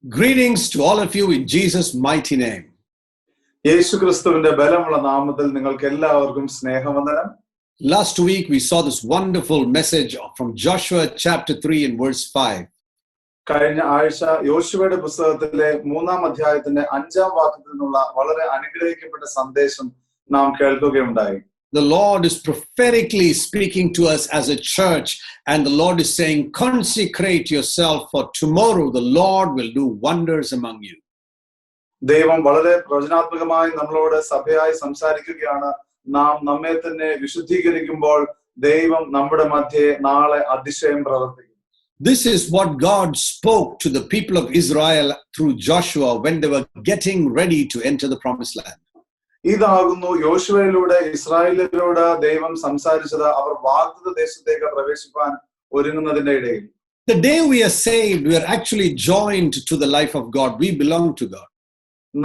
Greetings to all of you in Jesus' mighty name. യേശുക്രിസ്തുവിന്റെ ബലമുള്ള നാമത്തിൽ നിങ്ങൾക്ക് എല്ലാവർക്കും സ്നേഹവന്ദനം. Last week we saw this wonderful message from Joshua chapter 3 and verse 5. കഴിഞ്ഞ ആഴ്ച യോശുവയുടെ പുസ്തകത്തിലെ 3-ാം അധ്യായത്തിന്റെ 5-ാം വാക്യത്തിൽ നിന്നുള്ള വളരെ അനുഗ്രഹിക്കപ്പെട്ട സന്ദേശം നാം കേൾക്കുകയുണ്ടായി. The Lord is prophetically speaking to us as a church, and the Lord is saying, consecrate yourself, for tomorrow the Lord will do wonders among you. ദൈവം വളരെ പ്രവചനാത്മകമായി നമ്മളോട് സഭയായി സംസാരിക്കുകയാണ്. നാം നമ്മെ തന്നെ വിശുദ്ധീകരിക്കുമ്പോൾ ദൈവം നമ്മുടെ മധ്യേ നാളെ അതിശയം പ്രവർത്തിക്കും. This is what God spoke to the people of Israel through Joshua when they were getting ready to enter the promised land. ഇതാകുന്നു യോശുവയിലൂടെ ഇസ്രായേലിനോട് ദൈവം സംസാരിച്ചത് അവർ വാഗ്ദത്ത ദേശത്തേക്ക് പ്രവേശിപ്പാൻ ഒരുങ്ങുന്നതിന്റെ ഇടയിൽ. The day we are saved, we are actually joined to the life of God. We belong to God.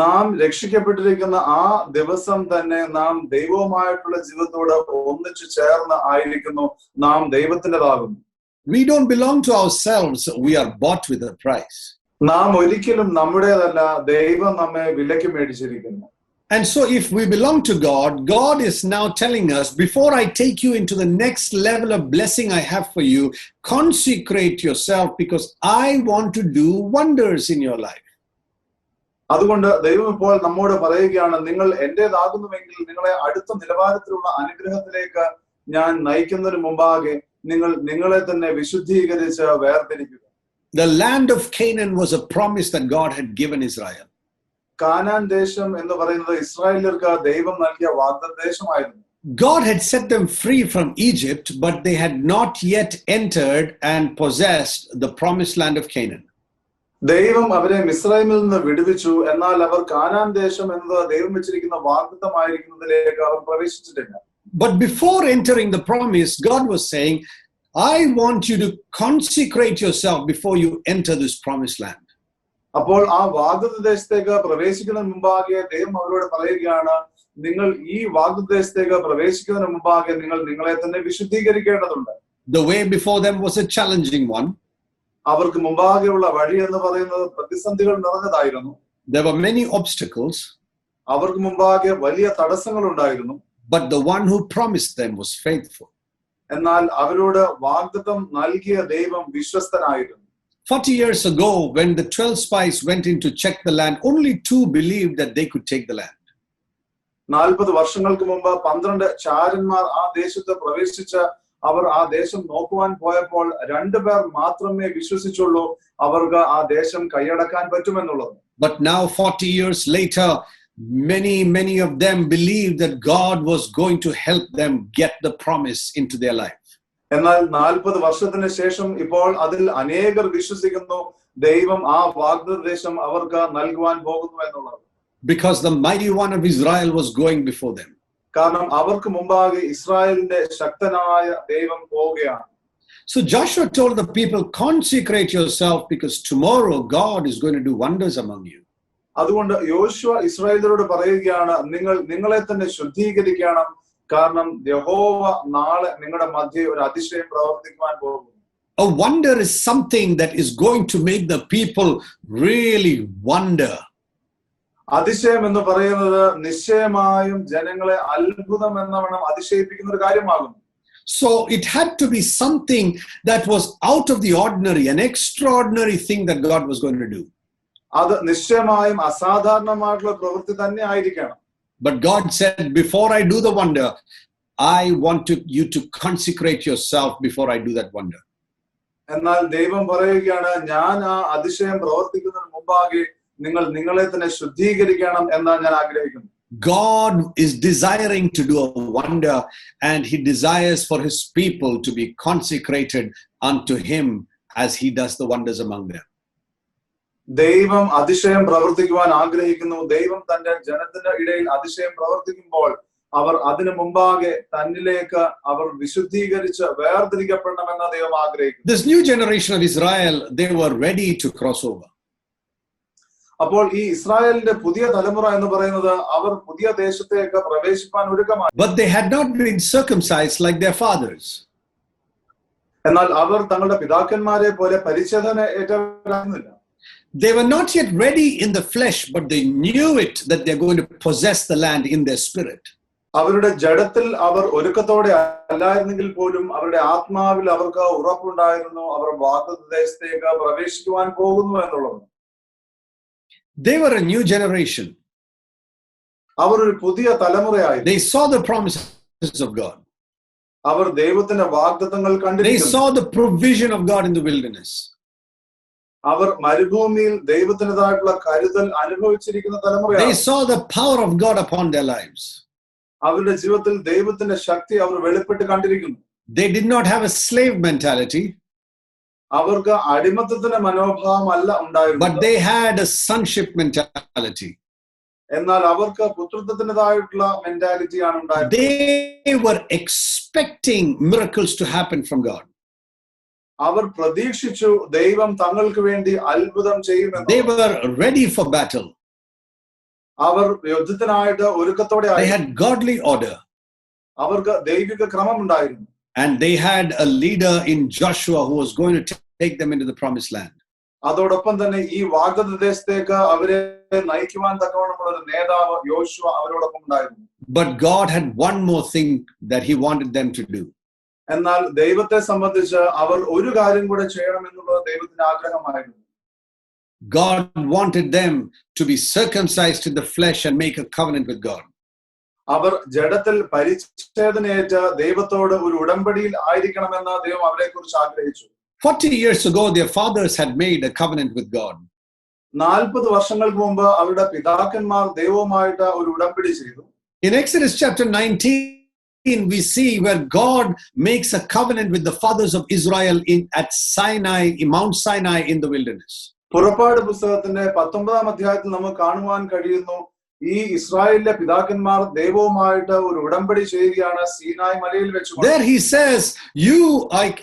നാം രക്ഷിക്കപ്പെട്ടിരിക്കുന്ന ആ ദിവസം തന്നെ നാം ദൈവവുമായിട്ടുള്ള ജീവിതത്തോട് ഒന്നിച്ചു ചേർന്ന് ആയിരിക്കുന്നു. നാം ദൈവത്തിൻ്റെതാകുന്നു. We don't belong to ourselves. We are bought with a price. നാം ഒരിക്കലും നമ്മുടേതല്ല, ദൈവം നമ്മെ വിലയ്ക്ക് മേടിച്ചിരിക്കുന്നു. And so if we belong to God, God is now telling us, before I take you into the next level of blessing I have for you, consecrate yourself because I want to do wonders in your life. അതുകൊണ്ട് ദൈവം ഇപ്പോൾ നമ്മോട് പറയുകയാണ്, നിങ്ങൾ എന്റേതാകുന്നുവെങ്കിൽ നിങ്ങളെ അടുത്ത നിലവാരത്തിലുള്ള അനുഗ്രഹത്തിലേക്ക് ഞാൻ നയിക്കുന്നതിന് മുമ്പാകെ നിങ്ങൾ നിങ്ങളെ തന്നെ വിശുദ്ധീകരിച്ച് വേർതിരിക്കുക. The land of Canaan was a promise that God had given Israel. Canaan ദേശം എന്ന് പറയുന്നത് ഇസ്രായേലിയർക്ക് ദൈവം നൽകിയ വാഗ്ദത്ത ദേശമായിരുന്നു. God had set them free from Egypt, but they had not yet entered and possessed the promised land of Canaan. ദൈവം അവരെ മിസ്രൈമിൽ നിന്ന് വിടുവിച്ചു, എന്നാൽ അവർ കാനാൻ ദേശം എന്നത് ദൈവം വെച്ചിരിക്കുന്ന വാഗ്ദത്തമായിരിക്കുന്നതിലേക്ക് അവർ പ്രവേശിച്ചിട്ടില്ല. But before entering the promise, God was saying, I want you to consecrate yourself before you enter this promised land. അപ്പോൾ ആ വാഗ്ദത്ത ദേശത്തേക്ക് പ്രവേശിക്കുന്നതിന് മുമ്പാകെ ദൈവം അവരോട് പറയുകയാണ്, നിങ്ങൾ ഈ വാഗ്ദത്ത ദേശത്തേക്ക് പ്രവേശിക്കുന്നതിന് മുമ്പാകെ നിങ്ങൾ നിങ്ങളെ തന്നെ വിശുദ്ധീകരിക്കേണ്ടതുണ്ട്. The way before them was a challenging one. അവർക്ക് മുമ്പാകെയുള്ള വഴി എന്ന് പറയുന്നത് പ്രതിസന്ധികൾ നിറഞ്ഞതായിരുന്നു. There were many obstacles. അവർക്ക് മുമ്പാകെ വലിയ തടസ്സങ്ങൾ ഉണ്ടായിരുന്നു. But the one who promised them was faithful. എന്നാൽ അവരോട് വാഗ്ദത്തം നൽകിയ ദൈവം വിശ്വസ്തനായിരുന്നു. 40 years ago, when the 12 spies went in to check the land, only 2 believed that they could take the land. 40 വർഷങ്ങൾക്ക് മുമ്പ് 12 ചാരന്മാർ ആ ദേശത്ത് പ്രവേശിച്ച് അവർ ആ ദേശം നോക്കുവാൻ പോയപ്പോൾ 2 പേർ മാത്രമേ വിശ്വസിച്ചുള്ളൂ അവർക്ക് ആ ദേശം കൈയടക്കാൻ പറ്റുമെന്നുള്ളത്. But now 40 years later, many of them believed that God was going to help them get the promise into their life. എന്നാൽ 40 വർഷത്തിന് ശേഷം ഇപ്പോൾ അതിൽ അനേകർ വിശ്വസിക്കുന്നു ദൈവം ആ വാഗ്ദത്ത ദേശം അവർക്ക് നൽകുവാൻ പോകുന്നു എന്നുള്ളത്. Because the mighty one of Israel was going before them. കാരണം അവർക്ക് മുമ്പാകെ ഇസ്രായേലിന്റെ ശക്തനായ ദൈവം പോവുകയാണ്. So Joshua told the people, consecrate yourself because tomorrow God is going to do wonders among you. അതുകൊണ്ട് യോശുവ ഇസ്രായേലിനോട് പറയുകയാണ്, നിങ്ങൾ നിങ്ങളെ തന്നെ ശുദ്ധീകരിക്കണം, കാരണം യഹോവ നാളെ നിങ്ങളുടെ മധ്യേ ഒരു അതിശയം പ്രവർത്തിക്കുവാൻ പോകുന്നു. A wonder is something that is going to make the people really wonder. അതിശയം എന്ന് പറയുന്നത് നിശ്ചയമായും ജനങ്ങളെ അത്ഭുതം എന്നവണ്ണം അതിശയിപ്പിക്കുന്ന ഒരു കാര്യമാകുന്നു. So it had to be something that was out of the ordinary, an extraordinary thing that God was going to do. അത് നിശ്ചയമായും അസാധാരണമായിട്ടുള്ള പ്രവൃത്തി തന്നെ ആയിരിക്കണം. But God said, before I do the wonder, I want you to consecrate yourself before I do that wonder. എന്നാൽ ദൈവം പറയുകയാണ്, ഞാൻ ആ അതിശയം പ്രവർത്തിക്കുന്നതിന് മുമ്പാകെ നിങ്ങൾ നിങ്ങളെ തന്നെ ശുദ്ധീകരിക്കണം എന്നാണ് ഞാൻ ആഗ്രഹിക്കുന്നത്. God is desiring to do a wonder, and he desires for his people to be consecrated unto him as he does the wonders among them. ദൈവം അതിശയം പ്രവർത്തിക്കുവാൻ ആഗ്രഹിക്കുന്നു. ദൈവം തന്റെ ജനത്തിന്റെ ഇടയിൽ അതിശയം പ്രവർത്തിക്കുമ്പോൾ അവർ അതിനു മുമ്പാകെ തന്നിലേക്ക് അവർ വിശുദ്ധീകരിച്ച് വേർതിരിക്കപ്പെടണമെന്ന് ദൈവം ആഗ്രഹിക്കുന്നു. This new generation of Israel, they were ready to cross over. അപ്പോൾ ഈ ഇസ്രായേലിന്റെ പുതിയ തലമുറ എന്ന് പറയുന്നത് അവർ പുതിയ ദേശത്തേക്ക് പ്രവേശിപ്പാൻ ഒരുക്കമാണ്. But they had not been circumcised like their fathers. എന്നാൽ അവർ തങ്ങളുടെ പിതാക്കന്മാരെ പോലെ പരിച്ഛേദന ഏറ്റവരായിരുന്നില്ല. They were not yet ready in the flesh, but they knew it that they're going to possess the land in their spirit. അവരുടെ ജഡത്തിൽ അവർ ഒരുക്കത്തോടെ അല്ലായിരുന്നെങ്കിൽ പോലും അവരുടെ ആത്മാവിൽ അവർക്ക് ഉറപ്പുണ്ടായിരുന്നു അവർ വാഗ്ദത്തദേശത്തേക്ക് പ്രവേശിക്കുവാൻ പോകുന്നു എന്നുള്ളത്. They were a new generation. അവർ ഒരു പുതിയ തലമുറയായിരുന്നു. They saw the promises of God. അവർ ദൈവത്തിന്റെ വാഗ്ദത്തങ്ങൾ They കണ്ടിരുന്നു. saw the provision of God in the wilderness. അവർ മരുഭൂമിയിൽ ദൈവത്തിൻ്റെതായിട്ടുള്ള കരുതൽ അനുഭവിച്ചിരിക്കുന്ന They തലമുറയാണ്. saw the power of God upon their lives. അവരുടെ ജീവിതത്തിൽ ദൈവത്തിന്റെ ശക്തി അവർ വെളിപ്പെട്ട് കണ്ടിരിക്കുന്നു. They did not have a slave mentality, അവർക്ക് അടിമത്തത്തിന്റെ മനോഭാവമല്ല but ഉണ്ടായിരുന്നത്. they had a sonship mentality. എന്നാൽ അവർക്ക് പുത്രത്വത്തിൻ്റെതായിട്ടുള്ള മെന്റാലിറ്റിയാണ് ഉണ്ടായിരുന്നത്. They were expecting miracles to happen from God. അവർ പ്രതീക്ഷിച്ചു ദൈവം തങ്ങൾക്ക് വേണ്ടി അത്ഭുതം ചെയ്യുമെന്ന്. They were ready for battle. Our യുദ്ധത്തിനായിട്ട് ഒരുക്കത്തോടെ They had godly order. അവർക്ക് ദൈവിക ക്രമം ഉണ്ടായിരുന്നു. And they had a leader in Joshua who was going to take them into the promised land. അതോടൊപ്പം തന്നെ ഈ വാഗ്ദത്ത ദേശത്തേക്ക് അവരെ നയിക്കുവാൻ തക്കവണ്ണമുള്ള ഒരു നേതാവ് യോശുവ അവരോടൊപ്പം ഉണ്ടായിരുന്നു. But God had one more thing that he wanted them to do. എന്നാൽ ദൈവത്തെ സംബന്ധിച്ച് അവർ ഒരു കാര്യം കൂടെ ചെയ്യണമെന്നുള്ളത് ദൈവത്തിന്റെ ആഗ്രഹമായിരുന്നു. God wanted them to be circumcised in the flesh and make a covenant with God. അവർ ജഡത്തിൽ പരിച്ഛേദനയേറ്റ് ദൈവത്തോട് ഒരു ഉടമ്പടിയിൽ ആയിരിക്കണമെന്ന് ദൈവം അവരെ കുറിച്ച് ആഗ്രഹിച്ചു. 40 years ago, their fathers had made a covenant with God. 40 വർഷങ്ങൾക്ക് മുമ്പ് അവരുടെ പിതാക്കന്മാർ ദൈവവുമായിട്ട് ഒരു ഉടമ്പടി ചെയ്തു. In Exodus chapter 19, we see where God makes a covenant with the fathers of Israel at Sinai, Mount Sinai in the wilderness. പുറപ്പാട് പുസ്തകത്തിന്റെ 19-ാം അധ്യായത്തിൽ നമുക്ക് കാണുവാൻ കഴിയുന്നു ഈ ഇസ്രായേലിലെ പിതാക്കന്മാർ ദൈവവുമായിട്ട് ഒരു ഉടമ്പടി ചെയ്യുകയാണ് സീനായ് മലയിൽ വെച്ച്. There he says,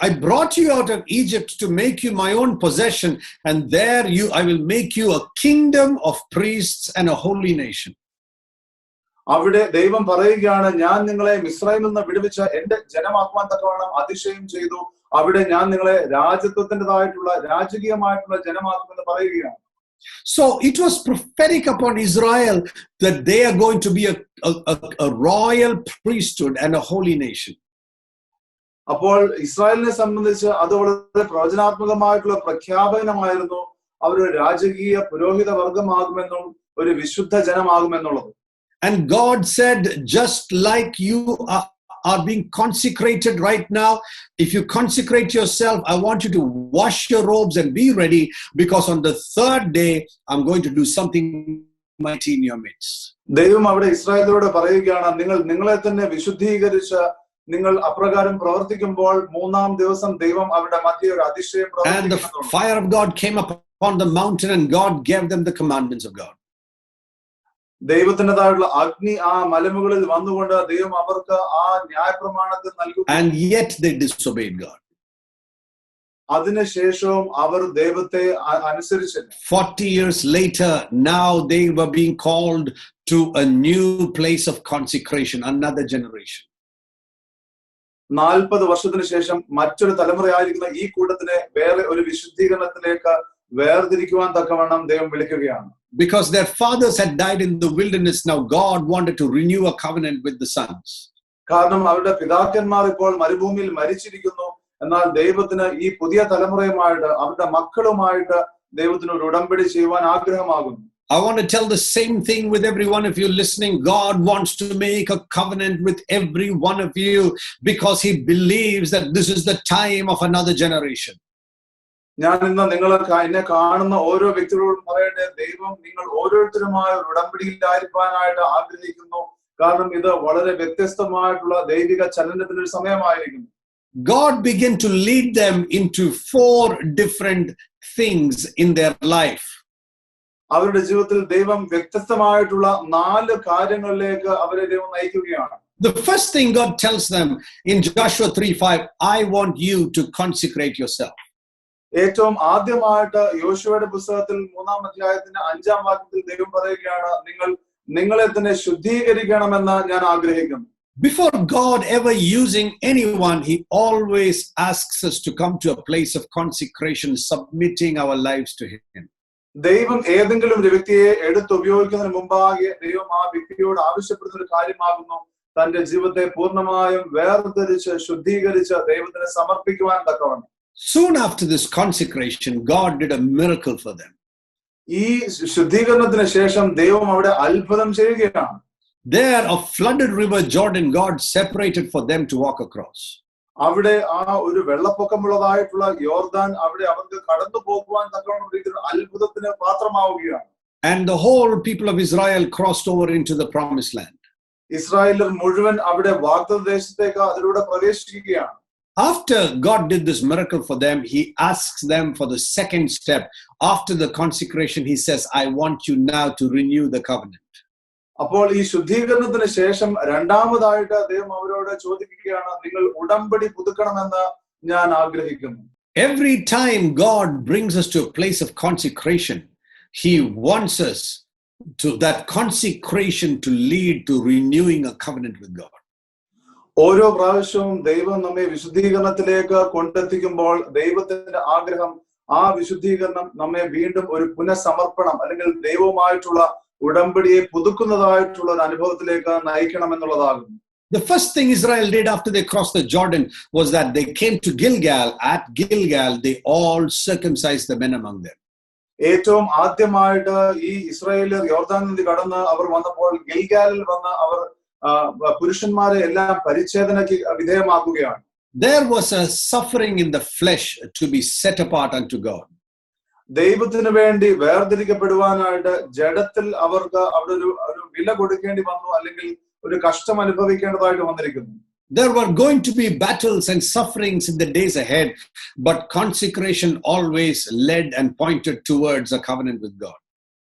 I brought you out of Egypt to make you my own possession, and there I will make you a kingdom of priests and a holy nation. അവിടെ ദൈവം പറയുകയാണ് ഞാൻ നിങ്ങളെ മിസ്രൈമിൽ നിന്ന് വിടുവിച്ച എന്റെ ജനമാക്കുവാൻ തക്കവണ്ണം അതിശയം ചെയ്തു. അവിടെ ഞാൻ നിങ്ങളെ രാജത്വത്തിൻ്റെതായിട്ടുള്ള രാജകീയമായിട്ടുള്ള ജനമാക്കുമെന്ന് പറയുകയാണ്. So it was prophetic upon Israel that they are going to be a royal priesthood and a holy nation. അപ്പോൾ ഇസ്രായേലിനെ സംബന്ധിച്ച് അത് വളരെ പ്രവചനാത്മകമായിട്ടുള്ള പ്രഖ്യാപനമായിരുന്നു. അവർ രാജകീയ പുരോഹിത വർഗമാകുമെന്നും ഒരു വിശുദ്ധ ജനമാകുമെന്നുള്ളത്. And God said, just like you are being consecrated right now, if you consecrate yourself, I want you to wash your robes and be ready, because on the third day, I'm going to do something mighty in your midst. ദൈവം അവിടെ ഇസ്രായേലിനോട് പറയുകയാണ്, നിങ്ങൾ നിങ്ങളെ തന്നെ വിശുദ്ധീകരിച്ച് നിങ്ങൾ അപ്രകാരം പ്രവർത്തിക്കുമ്പോൾ മൂന്നാം ദിവസം ദൈവം അവരുടെ മധ്യേ ഒരു അതിശയം And the fire of God came upon the mountain, and God gave them the commandments of God. ദൈവത്തിൻ്റെതായുള്ള അഗ്നി ആ മലമുകളിൽ വന്നുകൊണ്ട് ദൈവം അവർക്ക് ആ ന്യായപ്രമാണത്തിൽ നൽകും. And yet they disobeyed God. അതിനുശേഷവും അവർ ദൈവത്തെ അനുസരിച്ചില്ല. 40 years later, now they were being called to a new place of consecration, another generation. 40 വർഷത്തിന് ശേഷം മറ്റൊരു തലമുറയായിരിക്കുന്ന ഈ കൂട്ടത്തിനെ വേറെ ഒരു വിശുദ്ധീകരണത്തിലേക്ക് വേർതിരിക്കുവാൻ തക്കവണ്ണം ദൈവം വിളിക്കുകയാണ്. Because their fathers had died in the wilderness, now God wanted to renew a covenant with the sons. കാരണം അവരുടെ പിതാക്കന്മാർ ഇപ്പോൾ മരുഭൂമിയിൽ മരിച്ചിരിക്കുന്നു. എന്നാൽ ദൈവത്തിന് ഈ പുതിയ തലമുറയുമായിട്ട് അവരുടെ മക്കളുമായിട്ട് ദൈവത്തിന് ഒരു ഉടമ്പടി ചെയ്യുവാൻ ആഗ്രഹമാകുന്നു. I want to tell the same thing with every one of you listening. God wants to make a covenant with every one of you because he believes that this is the time of another generation. ഞാൻ ഇന്ന് എന്നെ കാണുന്ന ഓരോ വ്യക്തികളോടും പറയട്ടെ, ദൈവം നിങ്ങൾ ഓരോരുത്തരുമായ ഒരു ഉടമ്പടിയിലായിരിക്കാനായിട്ട് ആഗ്രഹിക്കുന്നു. കാരണം ഇത് വളരെ വ്യത്യസ്തമായിട്ടുള്ള ദൈവിക ചലനത്തിന്റെ ഒരു സമയമായിരിക്കുന്നു. God began to lead them into 4 different things in their life. അവരുടെ ജീവിതത്തിൽ ദൈവം വ്യത്യസ്തമായിട്ടുള്ള 4 കാര്യങ്ങളിലേക്ക് അവരെ ദൈവം നയിക്കുകയാണ്. The first thing God tells them in Joshua 3:5, I want you to consecrate yourself. ഏറ്റവും ആദ്യമായിട്ട് യോശുവയുടെ പുസ്തകത്തിൽ 3-ാം അധ്യായത്തിന്റെ 5-ാം വാക്യത്തിൽ ദൈവം പറയുകയാണ്, നിങ്ങളെ തന്നെ ശുദ്ധീകരിക്കണമെന്ന് ഞാൻ ആഗ്രഹിക്കുന്നു. Before God ever using anyone, he always asks us to come to a place of consecration, submitting our lives to him. ദൈവം ഏതെങ്കിലും ഒരു വ്യക്തിയെ എടുത്തുപയോഗിക്കുന്നതിന് മുമ്പാകെ ദൈവം ആ വ്യക്തിയോട് ആവശ്യപ്പെടുന്ന ഒരു കാര്യമാകുന്നു തന്റെ ജീവിതത്തെ പൂർണ്ണമായും വേർതിരിച്ച് ശുദ്ധീകരിച്ച് ദൈവത്തിന് സമർപ്പിക്കുവാൻ തക്കവണ്ണം. Soon after this consecration, God did a miracle for them. ഈ ശുദ്ധീകരണത്തിന് ശേഷം ദൈവം അവിടെ അത്ഭുതം ചെയ്യുകയാണ്. There, a flooded river Jordan, God separated for them to walk across. അവിടെ ആ ഒരു വെള്ളപ്പൊക്കമുള്ളതായിട്ടുള്ള യോർദാൻ അവിടെ അവർക്ക് കടന്നു പോകുവാൻ തക്കവണ്ണം രീതിയിൽ അത്ഭുതത്തിന് പാത്രമാവുകയാണ്. And the whole people of Israel crossed over into the promised land. ഇസ്രായേലർ മുഴുവൻ അവിടെ വാഗ്ദത്ത ദേശത്തേക്ക് അതിലൂടെ പ്രവേശിക്കുകയാണ്. After God did this miracle for them, he asks them for the second step. After the consecration, he says, I want you now to renew the covenant. അപ്പോൾ ഈ ശുദ്ധീകരണത്തിന് ശേഷം രണ്ടാമതായിട്ട് ദൈവം അവരോട് ചോദിക്കുകയാണ്, നിങ്ങൾ ഉടമ്പടി പുതുക്കണമെന്ന് ഞാൻ ആഗ്രഹിക്കുന്നു. Every time God brings us to a place of consecration, he wants us to that consecration to lead to renewing a covenant with God. ഓരോ പ്രാവശ്യവും ദൈവം നമ്മെ വിശുദ്ധീകരണത്തിലേക്ക് കൊണ്ടെത്തിക്കുമ്പോൾ ദൈവത്തിന്റെ ആഗ്രഹം ആ വിശുദ്ധീകരണം നമ്മെ വീണ്ടും ഒരു പുനഃസമർപ്പണം അല്ലെങ്കിൽ ദൈവവുമായിട്ടുള്ള ഉടമ്പടിയെ പുതുക്കുന്നതായിട്ടുള്ള ഒരു അനുഭവത്തിലേക്ക് നയിക്കണം എന്നുള്ളതാകുന്നു. The first thing Israel did after they crossed the Jordan was that they came to Gilgal. At Gilgal, they all circumcised the men among them. ഏറ്റവും ആദ്യമായിട്ട് ഈ ഇസ്രായേലിയർ യോർദാൻ നദി കടന്ന് അവർ വന്നപ്പോൾ ഗിൽഗാലിൽ വന്ന് അവർ പുരുഷന്മാരെ എല്ലാം പരിച്ഛേദനയ്ക്ക് വിധേയമാക്കുകയാണ്. There was a suffering in the flesh to be set apart unto God. ദൈവത്തിന് വേണ്ടി വേർതിരിക്കപ്പെടുവാനായിട്ട് ജഡത്തിൽ അവർക്ക് അവിടെ ഒരു വില കൊടുക്കേണ്ടി വന്നു, അല്ലെങ്കിൽ ഒരു കഷ്ടം അനുഭവിക്കേണ്ടതായിട്ട് വന്നിരിക്കുന്നു. There were going to be battles and sufferings in the days ahead, but consecration always led and pointed towards a covenant with God.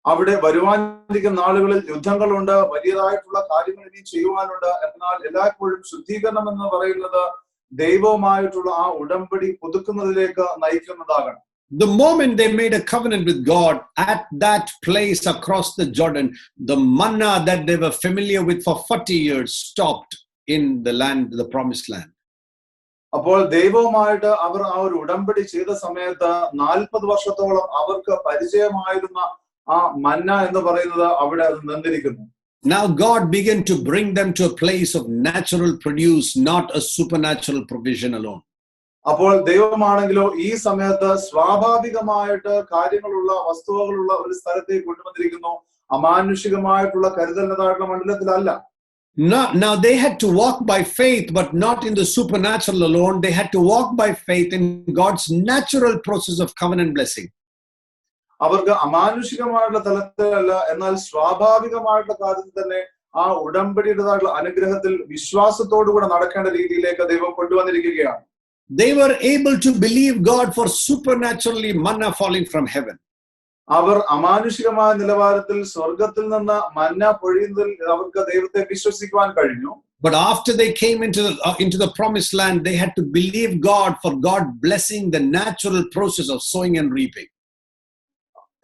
അവിടെ വരുവാനിരിക്കുന്ന നാളുകളിൽ യുദ്ധങ്ങളുണ്ട്, വലിയതായിട്ടുള്ള കാര്യങ്ങൾ ഇനി ചെയ്യുവാനുണ്ട്. എന്നാൽ എല്ലായ്പ്പോഴും ശുദ്ധീകരണം എന്ന് പറയുന്നത് ദൈവവുമായിട്ടുള്ള ആ ഉടമ്പടി പുതുക്കുന്നതിലേക്ക് നയിക്കുന്നതാകണം. The moment they made a covenant with God, at that place across the Jordan, the manna that they were familiar with for 40 years stopped in the land, the promised land. അപ്പോൾ ദൈവവുമായിട്ട് അവർ ആ ഒരു ഉടമ്പടി ചെയ്ത സമയത്ത് 40 വർഷത്തോളം അവർക്ക് പരിചയമായിരുന്ന ആ മന്ന എന്ന് പറയുന്നത് അവിടെ അത് നിന്നിരിക്കുന്നു. Now God began to bring them to a place of natural produce, not a supernatural provision alone. അപ്പോൾ ദൈവമാണെങ്കിലോ ഈ സമയത്ത് സ്വാഭാവികമായിട്ട് കാര്യങ്ങളുള്ള വസ്തുവകളുള്ള ഒരു സ്ഥലത്തേക്ക് കൊണ്ടുവന്നിരിക്കുന്നു, അമാനുഷികമായിട്ടുള്ള കരുതലിനതായിട്ടുള്ള മണ്ഡലത്തിലല്ല. Now they had to walk by faith, but not in the supernatural alone. They had to walk by faith in God's natural process of covenant blessing. അവർക്ക് അമാനുഷികമായിട്ടുള്ള തലത്തിലല്ല, എന്നാൽ സ്വാഭാവികമായിട്ടുള്ള കാര്യത്തിൽ തന്നെ ആ ഉടമ്പടിയുടേതായിട്ടുള്ള അനുഗ്രഹത്തിൽ വിശ്വാസത്തോടുകൂടെ നടക്കേണ്ട രീതിയിലേക്ക് ദൈവം കൊണ്ടുവന്നിരിക്കുകയാണ്. They were able to believe God for supernaturally manna falling from heaven. അവർ അമാനുഷികമായ നിലവാരത്തിൽ സ്വർഗത്തിൽ നിന്ന് മന്ന പൊഴിയുന്നതിൽ അവർക്ക് ദൈവത്തെ വിശ്വസിക്കുവാൻ കഴിഞ്ഞു. But after they came into the promised land, they had to believe God for God blessing the natural process of sowing and reaping.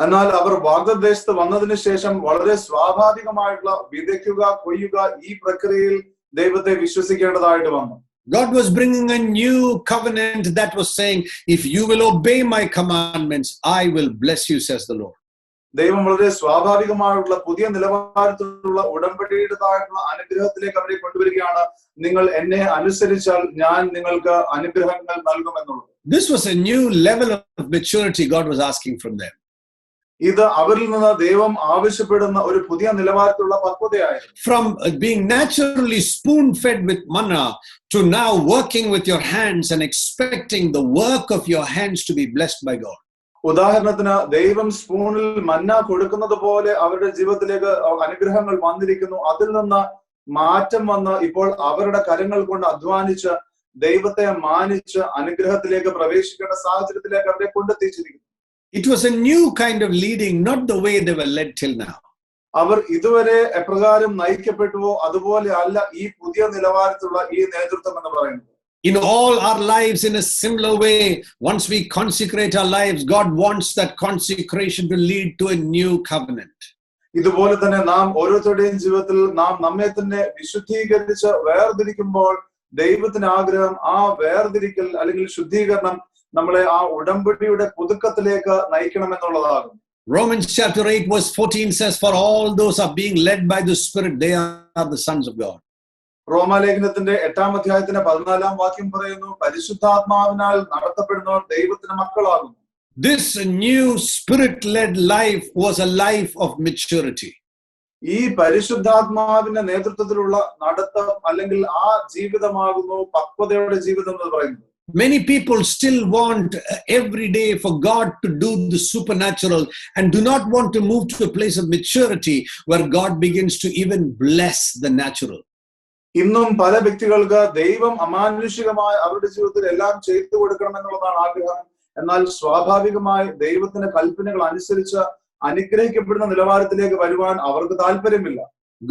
എന്നാൽ അവർ വാഗ്ദത്തദേശത്ത് വന്നതിന് ശേഷം വളരെ സ്വാഭാവികമായിട്ടുള്ള വിതയ്ക്കുക കൊയ്യുക ഈ പ്രക്രിയയിൽ ദൈവത്തെ വിശ്വസിക്കേണ്ടതായിട്ട് വന്നു. God was bringing a new covenant that was saying, if you will obey my commandments, I will bless you, says the Lord. ദൈവം വളരെ സ്വാഭാവികമായിട്ടുള്ള പുതിയ നിലവാരത്തിലുള്ള ഉടമ്പടിയുടേതായിട്ടുള്ള അനുഗ്രഹത്തിലേക്ക് അവരെ കൊണ്ടുവരികയാണ്. നിങ്ങൾ എന്നെ അനുസരിച്ചാൽ ഞാൻ നിങ്ങൾക്ക് അനുഗ്രഹങ്ങൾ നൽകുമെന്നുള്ളത്. This was a new level of maturity God was asking from them. ഇത് അവരിൽ നിന്ന് ദൈവം ആവശ്യപ്പെടുന്ന ഒരു പുതിയ നിലവാരത്തിലുള്ള പക്വതയായിരുന്നു. From being naturally spoon-fed with manna to now working with your hands and expecting the work of your hands to be blessed by God. ഉദാഹരണത്തിന് ദൈവം സ്പൂണിൽ മന്ന കൊടുക്കുന്നത് പോലെ അവരുടെ ജീവിതത്തിലേക്ക് അനുഗ്രഹങ്ങൾ വന്നിരിക്കുന്നു. അതിൽ നിന്ന് മാറ്റം വന്ന് ഇപ്പോൾ അവരുടെ കരങ്ങൾ കൊണ്ട് അധ്വാനിച്ച് ദൈവത്തെ മാനിച്ച് അനുഗ്രഹത്തിലേക്ക് പ്രവേശിക്കേണ്ട സാഹചര്യത്തിലേക്ക് അവരെ കൊണ്ടെത്തിച്ചിരിക്കുന്നു. It was a new kind of leading, not the way they were led till now. അവർ ഇതുവരെ എപ്രകാരം നയിക്കപ്പെട്ടുവോ അതുപോലെ അല്ല ഈ പുതിയ നിലവാരത്തിലുള്ള ഈ നേതൃത്വം എന്ന് പറയുന്നത്. In all our lives, in a similar way, once we consecrate our lives, God wants that consecration to lead to a new covenant. ഇതുപോലെ തന്നെ നാം ഓരോരുത്തരുടെയും ജീവിതത്തിൽ നാം നമ്മെ തന്നെ വിശുദ്ധീകരിച്ച് വേർതിരിക്കുമ്പോൾ ദൈവത്തിന് ആഗ്രഹം ആ വേർതിരിക്കൽ അല്ലെങ്കിൽ ശുദ്ധീകരണം നമ്മളെ ആ ഉടമ്പടിയുടെ പുതുക്കത്തിലേക്ക് നയിക്കണമെന്നുള്ളതാകും. Romans chapter 8 verse 14 says, for all those are being led by the Spirit, they are the sons of God. റോമാലേഖനത്തിന്റെ 8-ാം അധ്യായത്തിന്റെ 14-ാം വാക്യം പറയുന്നു, പരിശുദ്ധാത്മാവിനാൽ നടത്തപ്പെടുന്നവർ ദൈവത്തിന്റെ മക്കളാകുന്നു. This new Spirit-led life was a life of maturity. ഈ പരിശുദ്ധാത്മാവിന്റെ നേതൃത്വത്തിലുള്ള നടത്തം അല്ലെങ്കിൽ ആ ജീവിതമാകുന്നു പക്വതയുടെ ജീവിതം എന്ന് പറയുന്നത്. Many people still want every day for God to do the supernatural and do not want to move to a place of maturity where God begins to even bless the natural. ഇന്നും പല വ്യക്തികൾക്ക് ദൈവം അമാനുഷികമായി അവരുടെ ജീവിതത്തിൽ എല്ലാം ചെയ്തു കൊടുക്കണം എന്നുള്ളതാണ് ആഗ്രഹം. എന്നാൽ സ്വാഭാവികമായി ദൈവത്തിന്റെ കൽപ്പനകൾ അനുസരിച്ച് അനുഗ്രഹിക്കപ്പെടുന്ന നിലവാരത്തിലേക്ക് വരുവാൻ അവർക്ക് താല്പര്യമില്ല.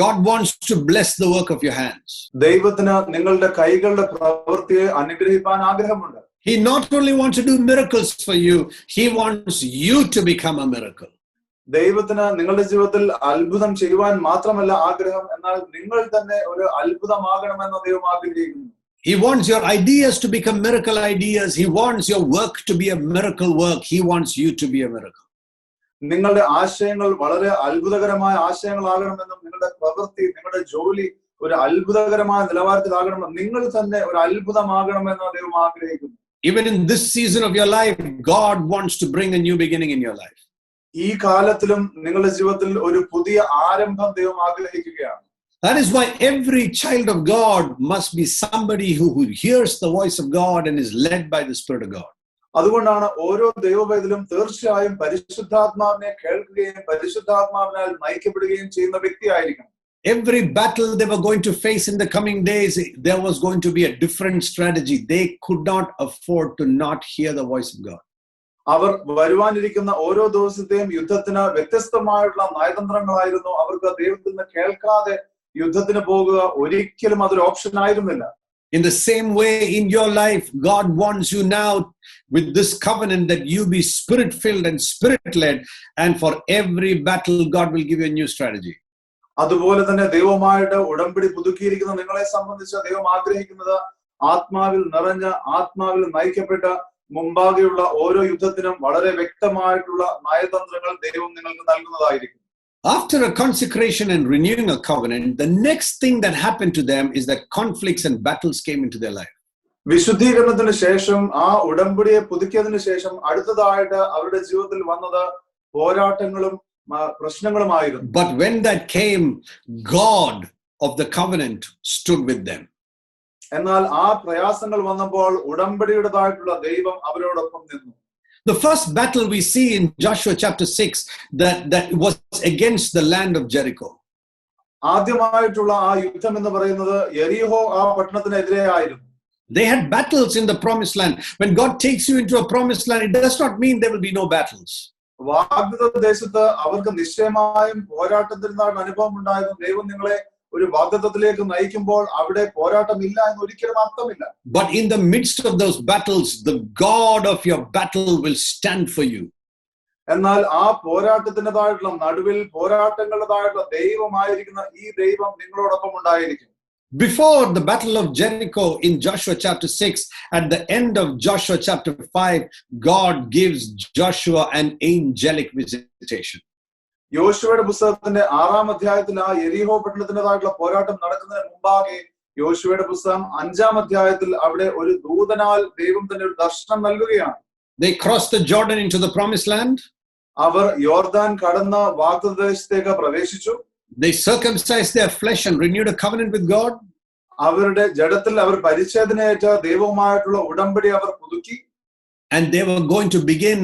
God wants to bless the work of your hands. ദൈവത്തിന് നിങ്ങളുടെ കൈകളുടെ പ്രവൃത്തിയെ അനുഗ്രഹിക്കാൻ ആഗ്രഹമുണ്ട്. He not only wants to do miracles for you, he wants you to become a miracle. ദൈവത്തിന് നിങ്ങളുടെ ജീവിതത്തിൽ അത്ഭുതം ചെയ്യുവാൻ മാത്രമല്ല ആഗ്രഹം, എന്നാൽ നിങ്ങൾ തന്നെ ഒരു അത്ഭുതമാകണമെന്ന് ദൈവം ആഗ്രഹിക്കുന്നു. He wants your ideas to become miracle ideas. He wants your work to be a miracle work. He wants you to be a miracle. നിങ്ങളുടെ ആശയങ്ങൾ വളരെ അത്ഭുതകരമായ ആശയങ്ങളാകണമെന്നും നിങ്ങളുടെ പ്രവൃത്തി, നിങ്ങളുടെ ജോലി ഒരു അത്ഭുതകരമായ നിലവാരത്തിലാകണമെന്നും നിങ്ങൾ തന്നെ ഒരു അത്ഭുതമാകണമെന്ന് ദൈവം ആഗ്രഹിക്കുന്നു. Even in this season of your life, God wants to bring a new beginning in your life. ഈ കാലത്തിലും നിങ്ങളുടെ ജീവിതത്തിൽ ഒരു പുതിയ ആരംഭം ദൈവം ആഗ്രഹിക്കുകയാണ്. That is why every child of God must be somebody who hears the voice of God and is led by the Spirit of God. അതുകൊണ്ടാണ് ഓരോ ദൈവവേദലും തീർച്ചയായും പരിശുദ്ധാത്മാവിനെ കേൾക്കുകയും പരിശുദ്ധാത്മാവിനാൽ നയിക്കപ്പെടുകയും ചെയ്യുന്ന വ്യക്തിയായിരിക്കണം. Every battle they were going to face in the coming days, there was going to be a different strategy. They could not afford to not hear the voice of God. അവർ വരുവാനിരിക്കുന്ന ഓരോ ദിവസത്തെയും യുദ്ധത്തിന് വ്യത്യസ്തമായിട്ടുള്ള നയതന്ത്രങ്ങളായിരുന്നു. അവർക്ക് ദൈവത്തിൽ നിന്ന് കേൾക്കാതെ യുദ്ധത്തിന് പോകുക ഒരിക്കലും അതൊരു ഓപ്ഷൻ ആയിരുന്നില്ല. In the same way in your life, God wants you now with this covenant that you be Spirit-filled and Spirit-led, and for every battle God will give you a new strategy. അതുപോലെ തന്നെ ദൈവമായിട്ട് ഉടമ്പടി പുതുക്കിയിരിക്കുന്ന നിങ്ങളെ സംബന്ധിച്ച് ദൈവം ആഗ്രഹിക്കുന്നത് ആത്മാവിൽ നിറഞ്ഞ, ആത്മാവിൽ നയിക്കപ്പെട്ട മുമ്പാകെയുള്ള ഓരോ യുദ്ധത്തിനും വളരെ വ്യക്തമായിട്ടുള്ള നയതന്ത്രങ്ങൾ ദൈവം നിങ്ങൾക്ക് നൽകുന്നതായിരിക്കും. After a consecration and renewing a covenant, the next thing that happened to them is that conflicts and battles came into their life. വിശുദ്ധീകരണത്തിന് ശേഷം, ആ ഉടമ്പടിയെ പുതുക്കിയതിനു ശേഷം അടുത്തതായിട്ട് അവരുടെ ജീവിതത്തിൽ വന്നത് പോരാട്ടങ്ങളും പ്രശ്നങ്ങളുമായിരുന്നു. But when that came, God of the covenant stood with them. എന്നാൽ ആ പ്രയാസങ്ങൾ വന്നപ്പോൾ ഉടമ്പടിയുടേതായിട്ടുള്ള ദൈവം അവരോടൊപ്പം നിന്നു. The first battle we see in Joshua chapter 6 that was against the land of Jericho. ആദ്യമായിട്ടുള്ള ആ യുദ്ധം എന്ന് പറയുന്നത് യെരിഹോ ആ പട്ടണത്തിനെതിരെ ആയിരുന്നു. They had battles in the promised land. When God takes you into a promised land, it does not mean there will be no battles. വാഗ്ദത്ത ദേശത്ത് അവർക്ക് നിശ്ചയമായും പോരാട്ടത്തിനാണ് അനുഭവം ഉണ്ടായിരുന്നു. ദൈവം നിങ്ങളെ ഒരു വാഗ്ദത്തത്തിലേക്ക് നയിക്കുമ്പോൾ അവിടെ പോരാട്ടം ഇല്ല എന്ന് ഒരിക്കലും അർത്ഥമില്ല. But in the midst of those battles, the God of your battle will stand for you. എന്നാൽ ആ പോരാട്ടത്തിൻ്റെതായിട്ടുള്ള നടുവിൽ പോരാട്ടങ്ങളുടേതായിട്ടുള്ള ദൈവമായിരിക്കുന്ന ഈ ദൈവം നിങ്ങളോടൊപ്പം ഉണ്ടായിരിക്കും. Before the battle of Jericho in Joshua chapter 6, at the end of Joshua chapter 5, God gives Joshua an angelic visitation. യോശുവയുടെ പുസ്തകത്തിന്റെ 6-ാം അധ്യായത്തിൽ ആ യെരിഹോ പട്ടണത്തിൻ്റെതായിട്ടുള്ള പോരാട്ടം നടക്കുന്നതിന് മുമ്പാകെ യോശുവയുടെ പുസ്തകം 5-ാം അധ്യായത്തിൽ അവിടെ ഒരു ദൂതനാൽ ദൈവം തന്നെ ഒരു ദർശനം നൽകുകയാണ്. They crossed the Jordan into the promised land. അവർ യോർദാൻ കടന്ന് വാഗ്ദത്തദേശത്തേക്ക് പ്രവേശിച്ചു. They circumcised their flesh and renewed a covenant with God. അവരുടെ ജഡത്തിൽ അവർ പരിച്ഛേദനയേറ്റ ദൈവവുമായിട്ടുള്ള ഉടമ്പടി അവർ പുതുക്കി. And they were going to begin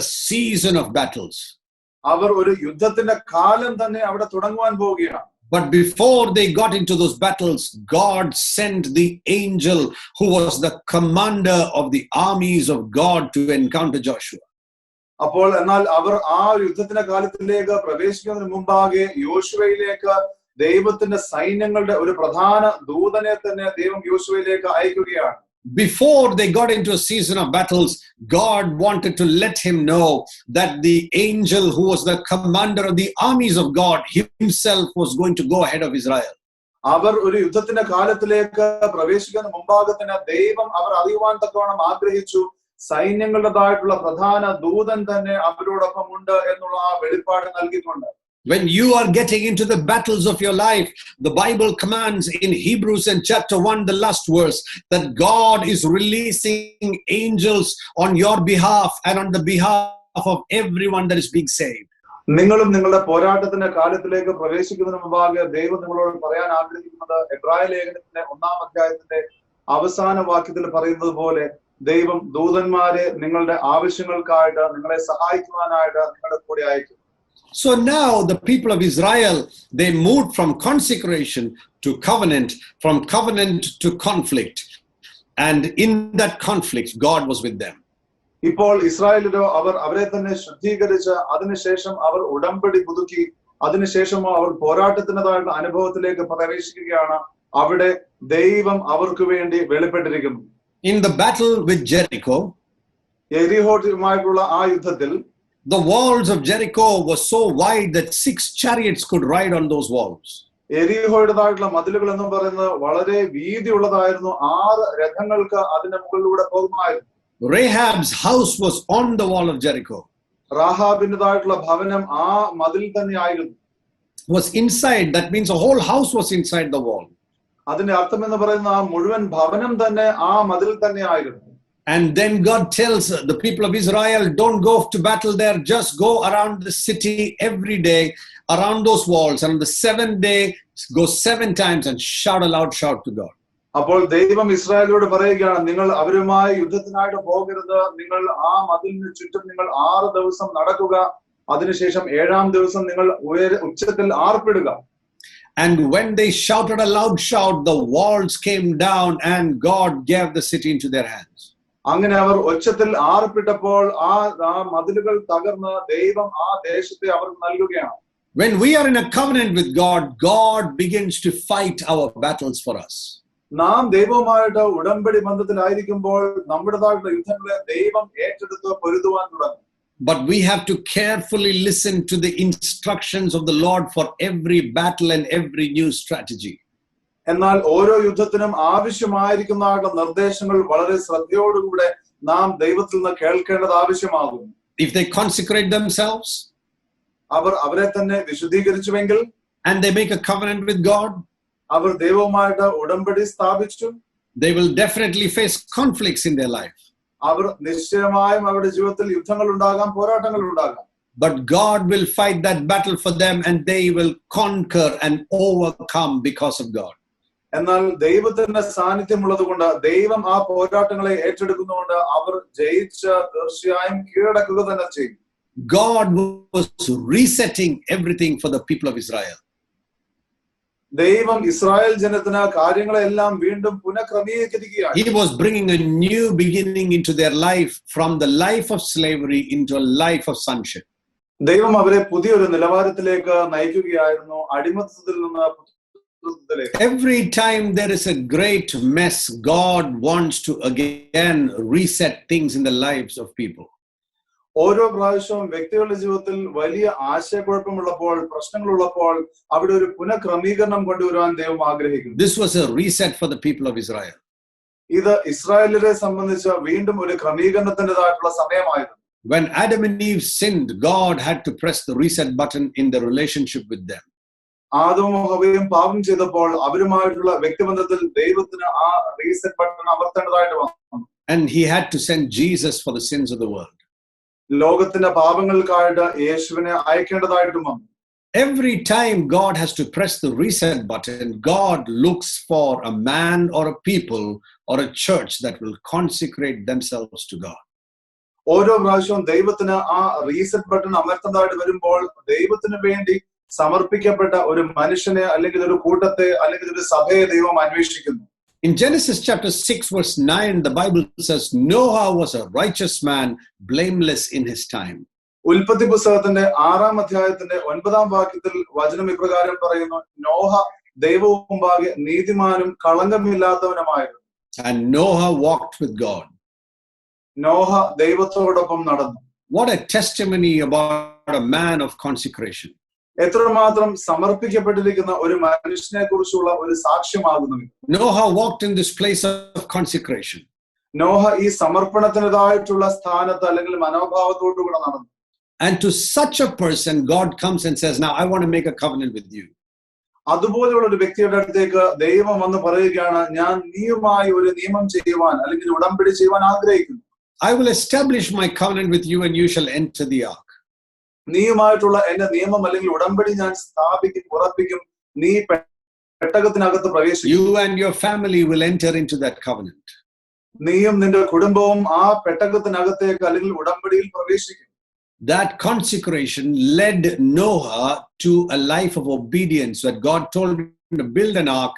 a season of battles. അവർ ഒരു യുദ്ധത്തിന്റെ കാലം തന്നെ അവിടെ തുടങ്ങുവാൻ പോവുകയാണ്. But before they got into those battles, God sent the angel who was the commander of the armies of God to encounter Joshua. അപ്പോൾ എന്നാൽ അവർ ആ യുദ്ധത്തിന്റെ കാലത്തിലേക്ക് പ്രവേശിക്കുന്നതിന് മുമ്പാകെ യോശുവയിലേക്ക് ദൈവത്തിന്റെ സൈന്യങ്ങളുടെ ഒരു പ്രധാന ദൂതനെ തന്നെ ദൈവം യോശുവയിലേക്ക് അയക്കുകയാണ്. Before they got into a season of battles, God wanted to let him know that the angel who was the commander of the armies of God himself was going to go ahead of Israel. അവർ ഒരു യുദ്ധത്തിന്റെ കാലത്തിലേക്ക് പ്രവേശിക്കുന്ന മുമ്പാകെ തന്നെ ദൈവം അവർ അറിയുവാൻ തക്കവണ്ണം ആഗ്രഹിച്ചു, സൈന്യങ്ങളുടേതായിട്ടുള്ള പ്രധാന ദൂതൻ തന്നെ അവരോടൊപ്പം ഉണ്ട് എന്നുള്ള ആ വെളിപ്പാട് നൽകിക്കൊണ്ട് when you are getting into the battles of your life, the Bible commands in Hebrews and chapter 1, the last verse, that God is releasing angels on your behalf and on the behalf of everyone that is being saved. നിങ്ങളും നിങ്ങളുടെ പോരാട്ടത്തിന്റെ കാലത്തിലേക്ക് പ്രവേശിക്കുന്നതിന് മുമ്പാകെ ദൈവം നിങ്ങളോട് പറയാൻ ആഗ്രഹിക്കുന്നത് എബ്രായ ലേഖനത്തിന്റെ 1-ാം അധ്യായത്തിന്റെ അവസാന വാക്യത്തിൽ പറയുന്നത് പോലെ ദൈവം ദൂതന്മാരെ നിങ്ങളുടെ ആവശ്യങ്ങൾക്കായിട്ട് നിങ്ങളെ സഹായിക്കുവാനായിട്ട് നിങ്ങളുടെ കൂടെ അയക്കും. So now the people of Israel, they moved from consecration to covenant, from covenant to conflict. And in that conflict, God was with them. ഇപ്പോൾ ഇസ്രായേലിലോ അവരെ തന്നെ ശുദ്ധീകരിച്ച് അതിനുശേഷം അവർ ഉടമ്പടി പുതുക്കി അതിനുശേഷം അവർ പോരാട്ടത്തിൻ്റെതായിട്ടുള്ള അനുഭവത്തിലേക്ക് പ്രവേശിക്കുകയാണ്. അവിടെ ദൈവം അവർക്ക് വേണ്ടി വെളിപ്പെട്ടിരിക്കുന്നു. In the battle with Jericho, യെരിഹോയുമായിട്ടുള്ള ആ യുദ്ധത്തിൽ the walls of Jericho were so wide that 6 chariots could ride on those walls. യെരിഹോയുടേതായിട്ടുള്ള മതിലുകൾ എന്ന് പറയുന്നത് വളരെ വീതിയുള്ളതായിരുന്നു. 6 രഥങ്ങൾക്ക് അതിന്റെ മുകളിലൂടെ പോകുമായിരുന്നു. Rahab's house was on the wall of Jericho. റാഹാബിന്റേതായിട്ടുള്ള ഭവനം ആ മതിൽ തന്നെ ആയിരുന്നു. Was inside, that means the whole house was inside the wall. അതിന്റെ അർത്ഥം എന്ന് പറയുന്ന ആ മുഴുവൻ ഭവനം തന്നെ ആ മതിൽ തന്നെ ആയിരുന്നു. And then God tells the people of Israel, don't go to battle there, just go around the city every day, around those walls, and on the 7th day, go 7 times and shout a loud shout to God. അപ്പോൾ ദൈവം ഇസ്രായേലിനോട് പറയുകയാണ്, നിങ്ങൾ അവരുമായി യുദ്ധത്തിനായിട്ട് പോകരുത്, നിങ്ങൾ ആ മതിലിന് ചുറ്റും നിങ്ങൾ 6 ദിവസം നടക്കുക, അതിനുശേഷം 7-ാം ദിവസം നിങ്ങൾ ഉച്ചത്തിൽ ആർപ്പിടുക. And when they shouted a loud shout, the walls came down and God gave the city into their hands. അങ്ങനെ അവർ ഉച്ചത്തിൽ ആർപ്പിട്ടപ്പോൾ ആ മതിലുകൾ തകർന്ന് ദൈവം ആ ദേശത്തെ അവർക്ക് നൽകുകയാണ്. When we are in a covenant with God, God begins to fight our battles for us. നാം ദൈവവുമായിട്ട് ഉടമ്പടി ബന്ധത്തിലായിരിക്കുമ്പോൾ നമ്മുടേതായിട്ടുള്ള യുദ്ധങ്ങളെ ദൈവം ഏറ്റെടുത്ത് പൊരുതുവാൻ തുടങ്ങും. But we have to carefully listen to the instructions of the Lord for every battle and every new strategy. എന്നാൽ ഓരോ യുദ്ധത്തിനും ആവശ്യമായിരിക്കുന്ന നിർദ്ദേശങ്ങൾ വളരെ ശ്രദ്ധയോടുകൂടെ നാം ദൈവത്തിൽ നിന്ന് കേൾക്കേണ്ടത് ആവശ്യമാകും. If they consecrate themselves, അവരെ തന്നെ വിശുദ്ധീകരിച്ചുവെങ്കിൽ, and they make a covenant with God, അവർ ദൈവവുമായിട്ട് ഉടമ്പടി സ്ഥാപിച്ചു, they will definitely face conflicts in their life. അവർ നിശ്ചയമായും അവരുടെ ജീവിതത്തിൽ യുദ്ധങ്ങൾ ഉണ്ടാകാം, പോരാട്ടങ്ങൾ ഉണ്ടാകാം. But God will fight that battle for them and they will conquer and overcome because of God. എന്നാൽ ദൈവത്തിന്റെ സാന്നിധ്യമുള്ളത് കൊണ്ട് ദൈവം ആ പോരാട്ടങ്ങളെ ഏറ്റെടുക്കുന്നതുകൊണ്ട് അവർ ജയിച്ച് തീർച്ചയായും കീഴടക്കുക തന്നെ ചെയ്യും. God was resetting everything for the people of Israel. ദൈവം ഇസ്രായേൽ ജനത്തിന് കാര്യങ്ങളെല്ലാം വീണ്ടും പുനഃക്രമീകരിക്കുകയാണ്. He was bringing a new beginning into their life, from the life of slavery into a life of sonship. ദൈവം അവരെ പുതിയൊരു നിലവാരത്തിലേക്ക് നയിക്കുകയായിരുന്നു, അടിമത്തത്തിൽ നിന്ന്. Every time there is a great mess, God wants to again reset things in the lives of people. ഓരോ പ്രാവശ്യവും വ്യക്തികളുടെ ജീവിതത്തിൽ വലിയ ആശയക്കുഴപ്പമുള്ളപ്പോൾ, പ്രശ്നങ്ങളുള്ളപ്പോൾ അവിടെ ഒരു പുനഃക്രമീകരണം കൊണ്ടുവരാൻ ദൈവം ആഗ്രഹിക്കുന്നു. This was a reset for the people of Israel. ഇത് ഇസ്രായേലിനെ സംബന്ധിച്ച് വീണ്ടും ഒരു ക്രമീകരണത്തിൻ്റെതായിട്ടുള്ള സമയമായിരുന്നു. When Adam and Eve sinned, God had to press the reset button in the relationship with them. ആദവും ഹവ്വയും പാപം ചെയ്തപ്പോൾ അവരുമായിട്ടുള്ള വ്യക്തിബന്ധത്തിൽ ദൈവത്തിന് ആ റീസെറ്റ് ബട്ടൺ അമർത്തേണ്ടതായിട്ട് വന്നു. And he had to send Jesus for the sins of the world. ലോകത്തിന്റെ പാപങ്ങൾക്കായിട്ട് യേശുവിനെ അയക്കേണ്ടതായിട്ടും വന്നു. Every time God has to press the reset button, God looks for a man or a people or a church that will consecrate themselves to God. ഓരോ പ്രാവശ്യവും ദൈവത്തിന് ആ reset button അമർത്തുന്നതായിട്ട് വരുമ്പോൾ ദൈവത്തിന് വേണ്ടി സമർപ്പിക്കപ്പെട്ട ഒരു മനുഷ്യനെ അല്ലെങ്കിൽ ഒരു കൂട്ടത്തെ അല്ലെങ്കിൽ ഒരു സഭയെ ദൈവം അന്വേഷിക്കുന്നു. In Genesis chapter 6 verse 9, the Bible says Noah was a righteous man, blameless in his time. ഉൽപ്പത്തി പുസ്തകത്തിന്റെ 6-ാം അധ്യായത്തിന്റെ 9-ാം വാക്യത്തിൽ വചനം ഇപ്രകാരം പറയുന്നു, നോഹ ദൈവവും മുമ്പാകെ നീതിമാനും കളങ്കമില്ലാത്തവനുമായിരുന്നു. And Noah walked with God. Noah ദൈവത്തോടൊപ്പം നടന്നു. What a testimony about a man of consecration. എത്രമാത്രം സമർപ്പിക്കപ്പെട്ടിരിക്കുന്ന ഒരു മനുഷ്യനെ കുറിച്ചുള്ള ഒരു സാക്ഷ്യമാകുന്നു. Noah walked in this place of consecration. Noah ഈ സമർപ്പണത്തിനതായിട്ടുള്ള സ്ഥാനത്ത് അല്ലെങ്കിൽ മനോഭാവത്തോടുകൂടെ നടന്നു. And to such a person, God comes and says, now I want to make a covenant with you. അതുപോലെയുള്ള ഒരു വ്യക്തിയുടെ അടുത്തേക്ക് ദൈവം വന്ന് പറയുകയാണ്, ഞാൻ നീയുമായി ഒരു നിയമം ചെയ്യുവാൻ അല്ലെങ്കിൽ ഉടമ്പടി ചെയ്യുവാൻ ആഗ്രഹിക്കുന്നു. I will establish my covenant with you and you shall enter the ark. നീയുമായിട്ടുള്ള എന്റെ നിയമം അല്ലെങ്കിൽ ഉടമ്പടി ഞാൻ സ്ഥാപിക്കും, ഉറപ്പിക്കും. നീ പെട്ടകത്തിനകത്ത് പ്രവേശിക്കും. You and your family will enter into that covenant. നീയും നിന്റെ കുടുംബവും ആ പെട്ടകത്തിനകത്തേക്ക് അല്ലെങ്കിൽ ഉടമ്പടിയിൽ പ്രവേശിക്കും. That consecration led Noah to a life of obedience, that God told him to build an ark.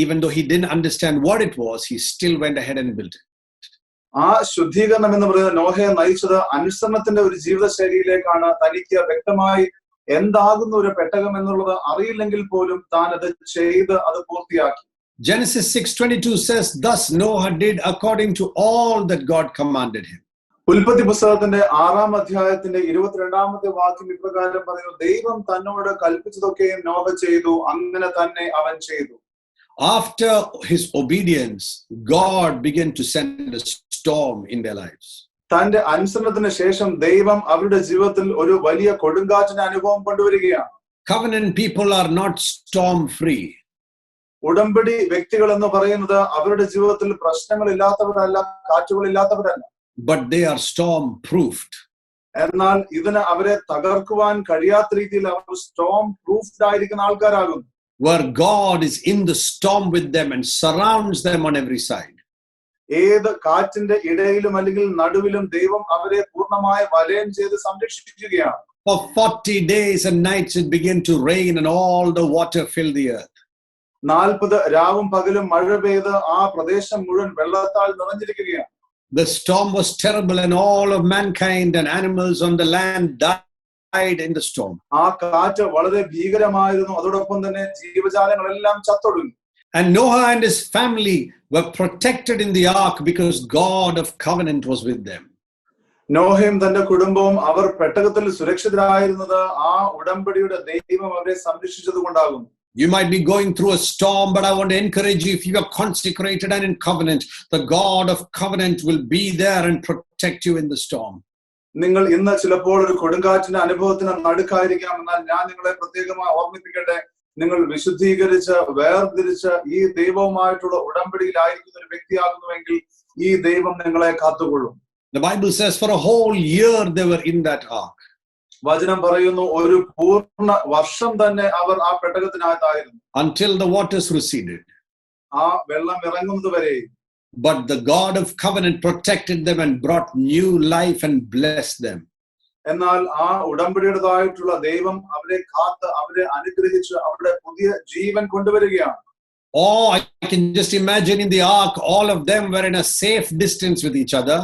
Even though he didn't understand what it was, he still went ahead and built it. ആ ശുദ്ധീകരണം എന്ന് പറയുന്നത് നോഹയെ നയിച്ചത് അനുസരണത്തിന്റെ ഒരു ജീവിതശൈലിയിലേക്കാണ്. തനിക്ക് വ്യക്തമായി എന്താകുന്ന ഒരു പെട്ടകം എന്നുള്ളത് അറിയില്ലെങ്കിൽ പോലും താൻ അത് ചെയ്ത് അത് പൂർത്തിയാക്കി. Genesis 6:22 says, thus Noah did according to all that God commanded him. ഉൽപ്പത്തി പുസ്തകത്തിന്റെ 6-ാം അധ്യായത്തിന്റെ 22-ാമത്തെ വാക്യം ഇപ്രകാരം പറയുന്നു, ദൈവം തന്നോട് കൽപ്പിച്ചതൊക്കെയും നോഹ ചെയ്തു, അങ്ങനെ തന്നെ അവൻ ചെയ്തു. After his obedience, God began to send a storm in their lives. തന്റെ അനുസരണത്തിന് ശേഷം ദൈവം അവരുടെ ജീവിതത്തിൽ ഒരു വലിയ കൊടുങ്കാറ്റിന്റെ അനുഭവം കൊണ്ടുവരികയാണ്. Covenant people are not storm free. ഉടമ്പടി വ്യക്തികൾ എന്ന് പറയുന്നത് അവരുടെ ജീവിതത്തിൽ പ്രശ്നങ്ങൾ ഇല്ലാത്തവരല്ല, കാറ്റുകൾ ഇല്ലാത്തവരല്ല. But they are storm proofed. എന്നാൽ ഇതിന് അവരെ തകർക്കുവാൻ കഴിയാത്ത രീതിയിൽ അവർ സ്റ്റോം പ്രൂഫ്ഡ് ആയിരിക്കുന്ന ആൾക്കാരാകുന്നു. Where God is in the storm with them and surrounds them on every side. ഏത് കാറ്റിന്റെ ഇടയിലും അല്ലെങ്കിൽ നടുവിലും ദൈവം അവരെ പൂർണ്ണമായ വലയം ചെയ്ത് സംരക്ഷിക്കുകയാണ്. For 40 days and nights it began to rain and all the water filled the earth. 40 രാവും പകലും മഴ പെയ്ത് ആ പ്രദേശം മുഴുവൻ വെള്ളത്താൽ നിറഞ്ഞിരിക്കുകയാണ്. The storm was terrible and all of mankind and animals on the land died in the storm. ആ കാറ്റ് വളരെ ഭീകരമായിരുന്നു. അതോടൊപ്പം തന്നെ ജീവജാലങ്ങളെല്ലാം ചത്തൊടുങ്ങി. And Noah and his family were protected in the ark because God of covenant was with them. നോഹയും തന്റെ കുടുംബവും അവർ പെട്ടകത്തിൽ സുരക്ഷിതരായിരുന്നത് ആ ഉടമ്പടിയുടെ ദൈവം അവരെ സംരക്ഷിച്ചത് കൊണ്ടാകുന്നു. You might be going through a storm, but I want to encourage you, if you are consecrated and in covenant, the God of covenant will be there and protect you in the storm. നിങ്ങൾ ഇന്ന് ചിലപ്പോൾ ഒരു കൊടുങ്കാറ്റിന്റെ അനുഭവത്തിന് നടുക്കായിരിക്കാം. എന്നാൽ ഞാൻ നിങ്ങളെ പ്രത്യേകമായി ഓർമ്മിപ്പിക്കട്ടെ, നിങ്ങൾ വിശുദ്ധീകരിച്ച് വേർതിരിച്ച് ഈ ദൈവവുമായിട്ടുള്ള ഉടമ്പടിയിലായിരിക്കുന്ന ഒരു വ്യക്തിയാകുന്നുവെങ്കിൽ ഈ ദൈവം നിങ്ങളെ കാത്തുകൊള്ളും. The Bible says for a whole year they were in that ark. വചനം പറയുന്നു ഒരു പൂർണ്ണ വർഷം തന്നെ അവർ ആ പെട്ടകത്തിനകത്തായിരുന്നു. Until the waters receded. ആ വെള്ളം ഇറങ്ങുന്നത് വരെ. But the God of covenant protected them and brought new life and blessed them. എന്നാൽ ആ ഉടമ്പടിയുടേതായിട്ടുള്ള ദൈവം അവരെ കാത്ത് അവരെ അനുഗ്രഹിച്ച് അവരുടെ പുതിയ ജീവൻ കൊണ്ടുവരികയാണ്. Oh, I can just imagine in the ark, all of them were in a safe distance with each other.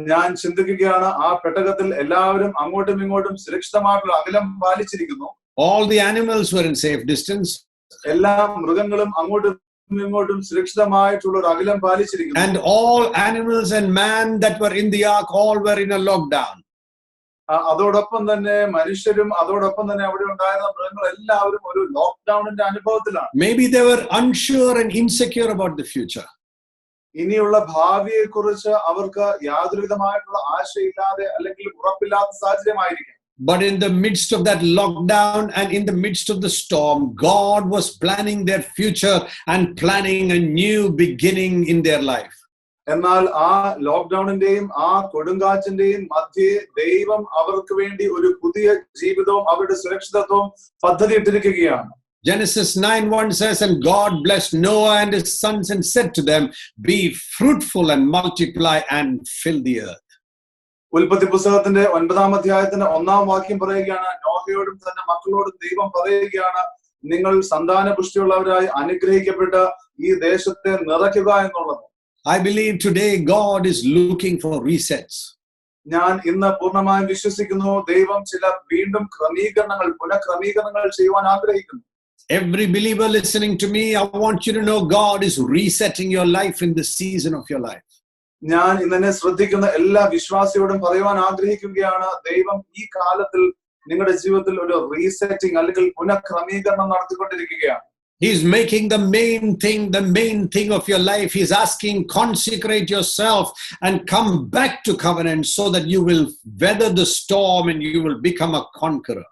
ഞാൻ ചിന്തിക്കുകയാണ്, ആ പെട്ടകത്തിൽ എല്ലാവരും അങ്ങോട്ടും ഇങ്ങോട്ടും സുരക്ഷിതമായിട്ടുള്ള അകലം പാലിച്ചിരിക്കുന്നു. All the animals were in safe distance. എല്ലാ മൃഗങ്ങളും അങ്ങോട്ടും ഇങ്ങോട്ടും സുരക്ഷിതമായിട്ടുള്ള ഒരു അകലം പാലിച്ചിരിക്കുന്നു. And all animals and man that were in the ark, all were in a lockdown. അതോടൊപ്പം തന്നെ മനുഷ്യരും അതോടൊപ്പം തന്നെ അവിടെ ഉണ്ടായിരുന്ന മൃഗങ്ങൾ എല്ലാവരും ഒരു ലോക്ക്ഡൌണിന്റെ അനുഭവത്തിലാണ്. Maybe they were unsure and insecure about the future. ഇനിയുള്ള ഭാവിയെ കുറിച്ച് അവർക്ക് യാതൊരുവിധമായിട്ടുള്ള ആശയില്ലാതെ അല്ലെങ്കിൽ ഉറപ്പില്ലാത്ത സാഹചര്യമായിരിക്കും. But in the midst of that lockdown and in the midst of the storm, God was planning their future and planning a new beginning in their life. എന്നാൽ ആ ലോക്ക്ഡൌണിന്റെയും ആ കൊടുങ്കാറ്റിന്റെയും മധ്യേ ദൈവം അവർക്ക് വേണ്ടി ഒരു പുതിയ ജീവിതവും അവരുടെ സുരക്ഷിതത്വവും പദ്ധതിയിട്ടിരിക്കുകയാണ്. Genesis 9:1 says, and God blessed Noah and his sons and said to them, be fruitful and multiply and fill the earth. ഉൽപ്പത്തി പുസ്തകത്തിന്റെ 9-ാം അധ്യായത്തിന്റെ 1-ാം വാക്യം പറയുകയാണ്, നോഹയോടും തന്റെ മക്കളോടും ദൈവം പറയുകയാണ്, നിങ്ങൾ സന്താനപുഷ്ടിയുള്ളവരായി അനുഗ്രഹിക്കപ്പെട്ട് ഈ ദേശത്തെ നിറയ്ക്കുക എന്നുള്ളത്. I believe today God is looking for resets. ഞാൻ ഇന്ന് പൂർണ്ണമായും വിശ്വസിക്കുന്നു, ദൈവം ചില വീണ്ടും പുനഃക്രമീകരണങ്ങൾ ചെയ്യുവാൻ ആഗ്രഹിക്കുന്നു. Every believer listening to me, I want you to know God is resetting your life in this season of your life. ഞാൻ ഇന്നെ ശ്രദ്ധിക്കുന്ന എല്ലാ വിശ്വാസിയോടും പറയുവാൻ ആഗ്രഹിക്കുകയാണ്, ദൈവം ഈ കാലത്തിൽ നിങ്ങളുടെ ജീവിതത്തിൽ ഒരു റീസെറ്റിംഗ് അല്ലെങ്കിൽ പുനഃക്രമീകരണം നടത്തിക്കൊണ്ടിരിക്കുകയാണ്. He's making the main thing of your life. He's asking, consecrate yourself and come back to covenant so that you will weather the storm and you will become a conqueror.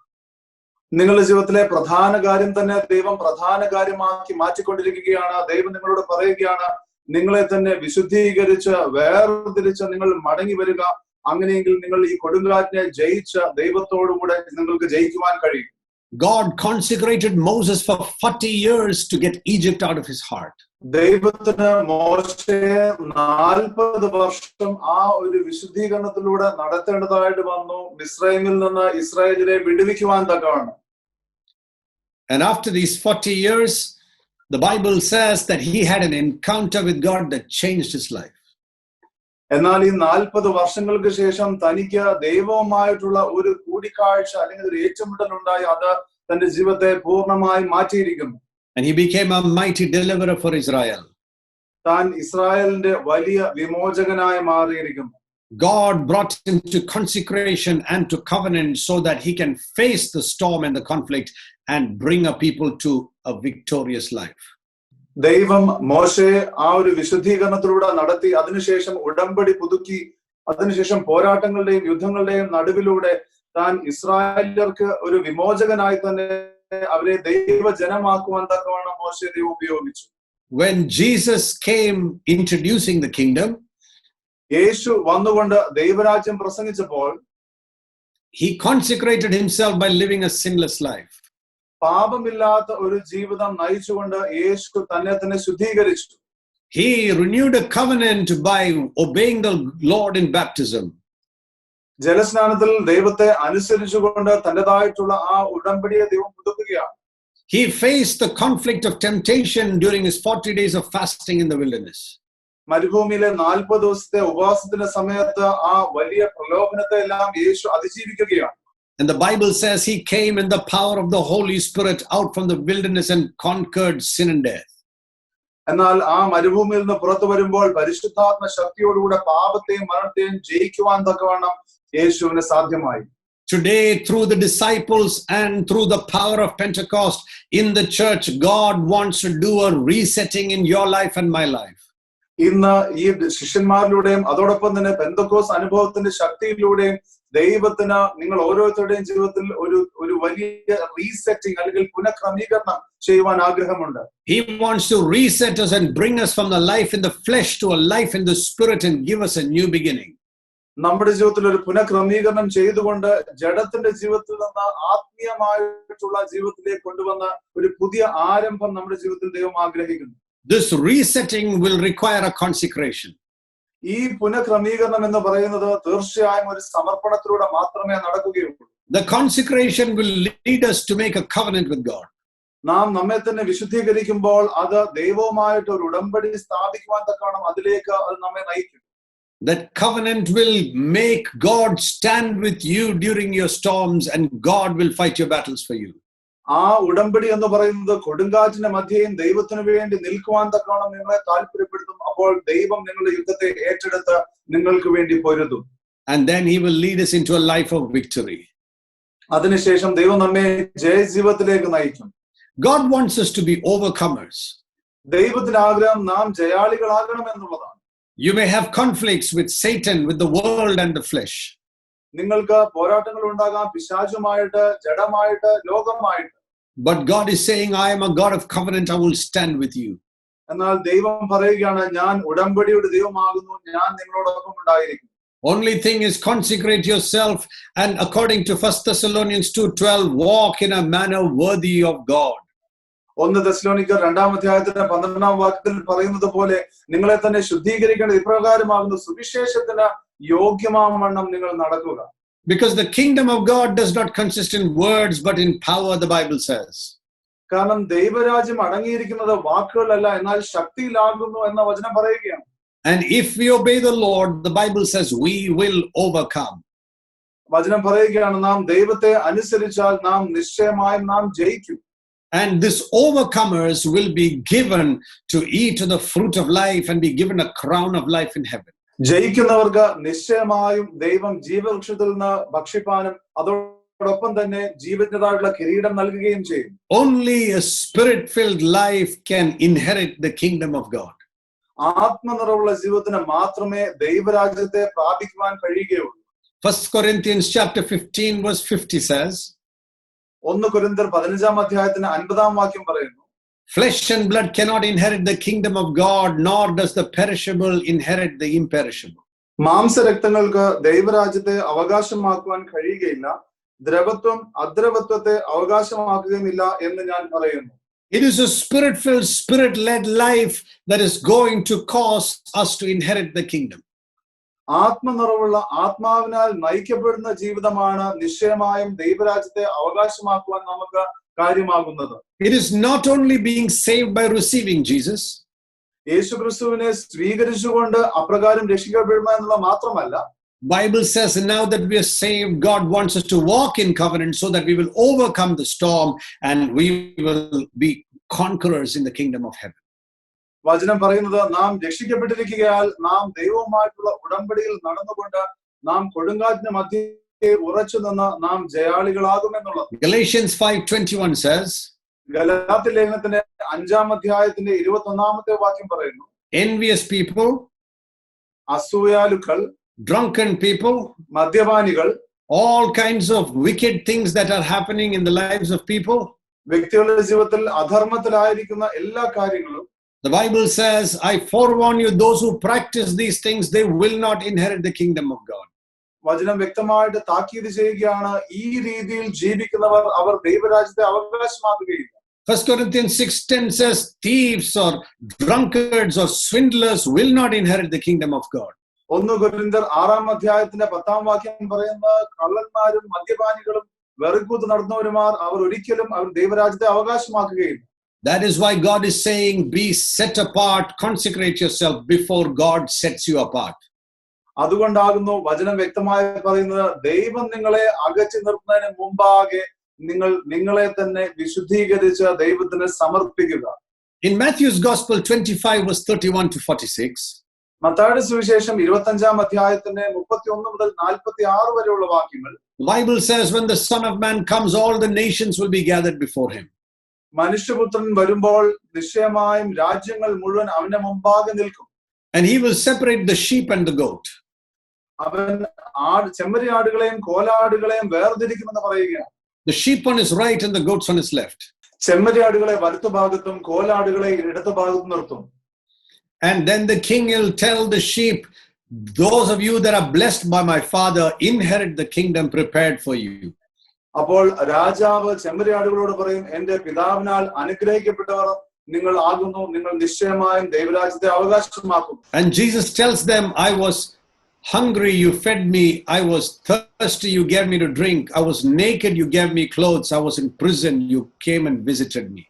നിങ്ങളുടെ ജീവിതത്തിലെ പ്രധാന കാര്യം തന്നെ ദൈവം പ്രധാന കാര്യമാക്കി മാറ്റിക്കൊണ്ടിരിക്കുകയാണ്. ദൈവം നിങ്ങളോട് പറയുകയാണ്, നിങ്ങളെ തന്നെ വിശുദ്ധീകരിച്ച് വേർതിരിച്ച് നിങ്ങൾ മടങ്ങി വരിക. അങ്ങനെയെങ്കിൽ നിങ്ങൾ ഈ കൊടുങ്കാറ്റിനെ ജയിച്ച് ദൈവത്തോടുകൂടെ നിങ്ങൾക്ക് ജയിക്കുവാൻ കഴിയും. God consecrated Moses for 40 years to get Egypt out of his heart. ദൈവത്തിന് മോശയെ 40 വർഷം ആ ഒരു വിശുദ്ധീകരണത്തിലൂടെ നടത്തേണ്ടതായിട്ട് വന്നു, മിസ്രൈമിൽ നിന്ന് ഇസ്രായേലിനെ വിടുവിക്കുവാൻ തക്കവണ്ണം. And after these 40 years, the Bible says that he had an encounter with God that changed his life. എന്നാൽ ഈ 40 വർഷങ്ങൾക്ക് ശേഷം തനിക്ക് ദൈവവുമായിട്ടുള്ള ഒരു കൂടിക്കാഴ്ച അല്ലെങ്കിൽ ഒരു ഏറ്റുമുട്ടൽ ഉണ്ടായി. അത് തന്റെ ജീവിതത്തെ പൂർണ്ണമായി മാറ്റിയിരിക്കുന്നു. And he became a mighty deliverer for Israel. താൻ ഇസ്രായേലിന്റെ വലിയ വിമോചകനായി മാറിയിരിക്കുന്നു. God brought him to consecration and to covenant so that he can face the storm and the conflict and bring a people to a victorious life. ദൈവം മോശയെ ആ ഒരു വിശുദ്ധീകരണത്തിലൂടെ നടത്തി, അതിനുശേഷം ഉടമ്പടി പുതുക്കി, അതിനുശേഷം പോരാട്ടങ്ങളുടെയും യുദ്ധങ്ങളുടെയും നടുവിലൂടെ താൻ ഇസ്രായേലിയർക്ക് ഒരു വിമോചകനായി തന്നെ അവരെ ദൈവജനമാക്കുവാൻ തക്കവണ്ണം മോശയെ ദൈവം ഉപയോഗിച്ചു. When Jesus came introducing the kingdom, യേശു വന്നുകൊണ്ട് ദൈവരാജ്യം പ്രസംഗിച്ചപ്പോൾ he consecrated himself by living a sinless life. പാപമില്ലാത്ത ഒരു ജീവിതം നയിച്ചുകൊണ്ട് യേശു തന്നെ തന്നെ ശുദ്ധീകരിച്ചു. He renewed a covenant by obeying the Lord in baptism. ജലസ്നാനത്തിൽ ദൈവത്തെ അനുസരിച്ചുകൊണ്ട് തന്റേതായിട്ടുള്ള ആ ഉടമ്പടിയെ ദൈവം പുതുക്കുകയാണ്. He faced the conflict of temptation during his 40 days of fasting in the wilderness. മരുഭൂമിയിലെ 40 ദിവസത്തെ ഉപവാസത്തിന്റെ സമയത്ത് ആ വലിയ പ്രലോഭനത്തെ എല്ലാം യേശു അതിജീവിക്കുകയാണ്. And the Bible says he came in the power of the Holy Spirit out from the wilderness and conquered sin and death. എന്നാൽ ആ മരുഭൂമിയിൽ നിന്ന് പുറത്തു വരുമ്പോൾ പരിശുദ്ധാത്മ ശക്തിയോടുകൂടെ പാപത്തെയും മരണത്തെയും ജയിക്കുവാൻ തക്കവണ്ണം യേശുവിന് സാധ്യമായി. Today, through the disciples and through the power of Pentecost in the church, God wants to do a resetting in your life and my life. ഇന്ന് ഈ ശിഷ്യന്മാരിലൂടെയും അതോടൊപ്പം തന്നെ പെന്തക്കോസ് അനുഭവത്തിന്റെ ശക്തിയിലൂടെയും ദൈവത്തിന് നിങ്ങൾ ഓരോരുത്തരുടെയും ജീവിതത്തിൽ ഒരു വലിയ റീസെറ്റിംഗ് അല്ലെങ്കിൽ പുനഃക്രമീകരണം ചെയ്യുവാൻ ആഗ്രഹമുണ്ട്. He wants to reset us and bring us from the life in the flesh to a life in the spirit and give us a new beginning. നമ്മുടെ ജീവിതത്തിൽ ഒരു പുനഃക്രമീകരണം ചെയ്തുകൊണ്ട് ജഡത്തിന്റെ ജീവിതത്തിൽ നിന്ന് ആത്മീയമായിട്ടുള്ള ജീവിതത്തിലേക്ക് കൊണ്ടുവന്ന ഒരു പുതിയ ആരംഭം നമ്മുടെ ജീവിതത്തിൽ ദൈവം ആഗ്രഹിക്കുന്നു. This resetting will require a consecration. ഈ പുനഃക്രമീകരണം എന്ന് പറയുന്നത് തീർച്ചയായും ഒരു സമർപ്പണത്തിലൂടെ മാത്രമേ നടക്കുകയുള്ളൂ. The consecration will lead us to make a covenant with God. നാം നമ്മെ തന്നെ വിശുദ്ധീകരിക്കുമ്പോൾ അത് ദൈവവുമായിട്ട് ഒരു ഉടമ്പടി സ്ഥാപിക്കുവാൻ തക്കവണ്ണം അതിലേക്ക് അത് നമ്മെ നയിക്കും. That covenant will make God stand with you during your storms and God will fight your battles for you. ആ ഉടമ്പടി എന്ന് പറയുന്നത് കൊടുങ്കാറ്റിന്റെ മധ്യയും ദൈവത്തിന് വേണ്ടി നിൽക്കുവാൻ തക്കവണ്ണം നിങ്ങളെ താല്പര്യപ്പെടുത്തും. അപ്പോൾ ദൈവം നിങ്ങളുടെ യുദ്ധത്തെ ഏറ്റെടുത്ത് നിങ്ങൾക്ക് വേണ്ടി പൊരുതും. And then he will lead us into a life of victory. അതിനുശേഷം ദൈവം നമ്മെ ജയജീവിതത്തിലേക്ക് നയിക്കും. God wants us to be overcomers. ദൈവത്തിന്റെ ആഗ്രഹം നാം ജയാളികളാകണം എന്നുള്ളതാണ്. You may have conflicts with Satan, with the world and the flesh. നിങ്ങൾക്ക് പോരാട്ടങ്ങൾ ഉണ്ടാകാം പിശാചുമായിട്ട്, ജഡമായിട്ട്, ലോകമായിട്ട്. But God is saying, I am a God of covenant, I will stand with you. എന്നാൽ ദൈവം പറയുകയാണ്, ഞാൻ ഉടമ്പടിയുടെ ദൈവമാകുന്നു, ഞാൻ നിങ്ങളോടൊപ്പം ഉണ്ടായിരിക്കും. Only thing is consecrate yourself and according to 1 Thessalonians 2:12 walk in a manner worthy of God. 1 തെസ്സലോനിക്കർ 2-ാം അധ്യായത്തിന്റെ 12-ാം വാക്യത്തിൽ പറയുന്നത് പോലെ നിങ്ങളെ തന്നെ ശുദ്ധീകരിക്കേണ്ടത് ഇപ്രകാരമാകുന്നു, സുവിശേഷത്തിന് യോഗ്യമാവണ്ണം നിങ്ങൾ നടക്കുക. Because the kingdom of God does not consist in words but in power, the Bible says. കാരണം ദൈവരാജ്യം അടങ്ങിയിരിക്കുന്നത് വാക്കുകളല്ല, എന്നാൽ ശക്തിയിലാകുന്നു എന്ന വചനം പറയുകയാണ്. And if we obey the Lord, the Bible says we will overcome. വചനം പറയുകയാണ്, നാം ദൈവത്തെ അനുസരിച്ചാൽ നാം നിശ്ചയമായും നാം ജയിക്കും. And this overcomers will be given to eat of the fruit of life and be given a crown of life in heaven. ജയിക്കുന്നവർക്ക് നിശ്ചയമായും ദൈവം ജീവവൃക്ഷത്തിൽ നിന്ന് ഭക്ഷിപ്പാനും അതോടൊപ്പം തന്നെ ജീവജ്ഞതായുള്ള കിരീടം നൽകുകയും ചെയ്യും. Only a spirit-filled life can inherit the kingdom of God. ആത്മനിറവുള്ള ജീവിതത്തിന് മാത്രമേ ദൈവരാജ്യത്തെ പ്രാപിക്കുവാൻ കഴിയുകയുള്ളൂ. 1 Corinthians chapter 15 verse 50 says, 1 കൊരിന്ത്യർ 15-ാം അധ്യായത്തിന് 50-ാം വാക്യം പറയുന്നു, flesh and blood cannot inherit the kingdom of God, nor does the perishable inherit the imperishable. മാംസരക്തങ്ങൾക്ക് ദൈവരാജ്യത്തെ അവകാശമാക്കുവാൻ കഴിയുകയില്ല, ദ്രവത്വം അദ്രവത്വത്തെ അവകാശമാക്കുകയുമില്ല എന്ന് ഞാൻ പറയുന്നു. It is a spirit-filled, spirit-led life that is going to cause us to inherit the kingdom. ആത്മനിറവുള്ള ആത്മാവിനാൽ നയിക്കപ്പെടുന്ന ജീവിതമാണ് നിശ്ചയമായും ദൈവരാജ്യത്തെ അവകാശമാക്കുവാൻ നമുക്ക് കാര്യമാകുന്നത്. It is not only being saved by receiving Jesus. യേശുക്രിസ്തുവിനെ സ്വീകരിച്ചുകൊണ്ട് അപ്രകാരം രക്ഷിക്കപ്പെടുക എന്നുള്ള മാത്രമല്ല, Bible says now that we are saved, God wants us to walk in covenant so that we will overcome the storm and we will be conquerors in the kingdom of heaven. വചനം പറയുന്നത് നാം രക്ഷിക്കപ്പെട്ടിരിക്കുകയാൽ നാം ദൈവവുമായിട്ടുള്ള ഉടമ്പടിയിൽ നടന്നുകൊണ്ട് നാം കൊടുങ്കാറ്റിന് മധ്യേ ഉറച്ചു നിന്ന് നാം ജയാളികളാകുമെന്നുള്ളത്. Galatians 5:21 says, ഗലാത്യ ലേഖനത്തിന്റെ 5-ാം അധ്യായത്തിന്റെ 21-ാമത്തെ വാക്യം പറയുന്നു, envious people, അസൂയാലുക്കൾ, drunken people, മദ്യപാനികൾ, all kinds of wicked things that are happening in the lives of people. വ്യക്തികളുടെ ജീവിതത്തിൽ അധർമ്മത്തിലായിരിക്കുന്ന എല്ലാ കാര്യങ്ങളും, the Bible says, I forewarn you, those who practice these things, they will not inherit the kingdom of God. വചനം വ്യക്തമായിട്ട് താക്കീത് ചെയ്യുകയാണ്, ഈ രീതിയിൽ ജീവിക്കുന്നവർ അവർ ദൈവരാജ്യത്തെ അവകാശമാക്കുകയില്ല. 1 Corinthians 6:10 says, thieves or drunkards or swindlers will not inherit the kingdom of God. 1 കൊരിന്ത്യർ 6-ാം അധ്യായത്തിന്റെ 10-ാം വാക്യം പറയുന്ന കള്ളന്മാരും മദ്യപാനികളും വെറുക്കൂത്ത് നടത്തുന്നവരുമാർ അവർ ഒരിക്കലും അവർ ദൈവരാജ്യത്തെ അവകാശമാക്കുകയില്ല. That is why God is saying, be set apart, consecrate yourself before God sets you apart. അതുകൊണ്ടാകുന്നു വചനം വ്യക്തമായി പറയുന്നത്, ദൈവം നിങ്ങളെ അകറ്റി നിർത്തുന്നതിന് മുമ്പാകെ നിങ്ങൾ നിങ്ങളെ തന്നെ വിശുദ്ധീകരിച്ച് ദൈവത്തിന് സമർപ്പിക്കുക. In Matthew's Gospel 25 verse 31 to 46, മത്തായിയുടെ സുവിശേഷം 25-ാം അധ്യായത്തിന്റെ 31 മുതൽ 46 വരെയുള്ള വാക്യങ്ങൾ, the Bible says, when the Son of Man comes, all the nations will be gathered before him. മനുഷ്യപുത്രൻ വരുമ്പോൾ നിശ്ചയമായും രാജ്യങ്ങൾ മുഴുവൻ അവന്റെ മുമ്പാകെ നിൽക്കും. And he will separate the sheep and the goat. അവൻ ചെമ്മരിയാടുകളെയും കോലാടുകളെയും വേർതിരിക്കുമെന്ന് പറയുകയാണ്. The sheep on his right and the goats on his left. ചെമ്മരിയാടുകളെ വലത്തുഭാഗത്തും കോലാടുകളെ ഇടതുഭാഗത്തും നിർത്തും. And then the king will tell the sheep, those of you that are blessed by my Father, inherit the kingdom prepared for you. അപ്പോൾ രാജാവ് ചെമ്മരിയാടുകളോട് പറയും, എന്റെ പിതാവിനാൽ അനുഗ്രഹിക്കപ്പെട്ടവർ നിങ്ങൾ ആകുന്നു, നിങ്ങൾ നിശ്ചയമായും ദൈവരാജ്യത്തെ അവകാശമാക്കും. And Jesus tells them, I was hungry, you fed me. I was thirsty, you gave me to drink. I was naked, you gave me clothes. I was in prison, you came and visited me.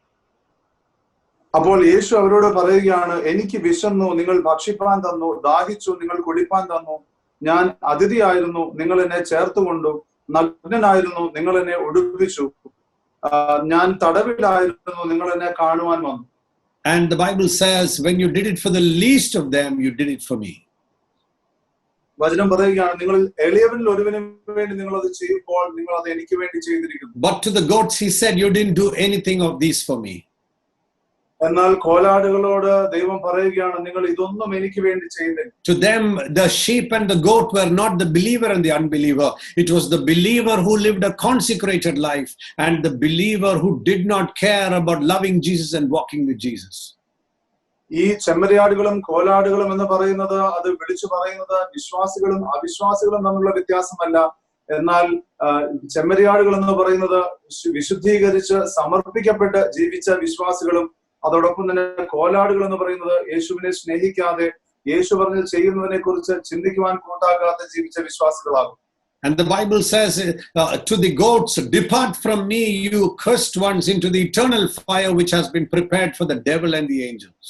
അപ്പോൾ യേശു അവരോട് പറയുകയാണ്, എനിക്ക് വിശന്നു, നിങ്ങൾ ഭക്ഷിപ്പാൻ തന്നു, ദാഹിച്ചു, നിങ്ങൾ കുടിപ്പാൻ തന്നു, ഞാൻ അതിഥിയായിരുന്നു, നിങ്ങൾ എന്നെ ചേർത്തുകൊണ്ടു, നഗ്നനായിരുന്നു, നിങ്ങൾ എന്നെ ഉടുപ്പിച്ചു, ഞാൻ തടവിലായിരുന്നു, നിങ്ങൾ എന്നെ കാണുവാൻ വന്നു. And the Bible says, when you did it for the least of them, you did it for me. വചനം പറയുകയാണ്, നിങ്ങൾ എളിയവനിൽ ഒരുവന് വേണ്ടി നിങ്ങൾ അത് ചെയ്യുമ്പോൾ നിങ്ങൾ അത് എനിക്ക് വേണ്ടി ചെയ്തിരിക്കുന്നു. But to the goats he said, you didn't do anything of these for me. എന്നാൽ കോലാടുകളോട് ദൈവം പറയുകയാണ്, നിങ്ങൾ ഇതൊന്നും എനിക്ക് വേണ്ടി ചെയ്തില്ല. To them, the sheep and the goat were not the believer and the unbeliever. It was the believer who lived a consecrated life and the believer who did not care about loving Jesus and walking with Jesus. ഈ ചെമ്മരിയാടുകളും കോലാടുകളും എന്ന് പറയുന്നത്, അത് വിളിച്ചു പറയുന്നത് വിശ്വാസികളും അവിശ്വാസികളും തമ്മിലുള്ള വ്യത്യാസമല്ല. എന്നാൽ ചെമ്മരിയാടുകൾ എന്ന് പറയുന്നത് വിശുദ്ധീകരിച്ച് സമർപ്പിക്കപ്പെട്ട് ജീവിച്ച വിശ്വാസികളും, അതോടൊപ്പം തന്നെ കോലാടുകൾ എന്ന് പറയുന്നത് യേശുവിനെ സ്നേഹിക്കാതെ യേശു പറഞ്ഞ് ചെയ്യുന്നതിനെ കുറിച്ച് ചിന്തിക്കുവാൻ കൂട്ടാക്കാതെ ജീവിച്ച വിശ്വാസികളാകും. And the Bible says to the goats, depart from me, you cursed ones, into the eternal fire which has been prepared for the devil and the angels.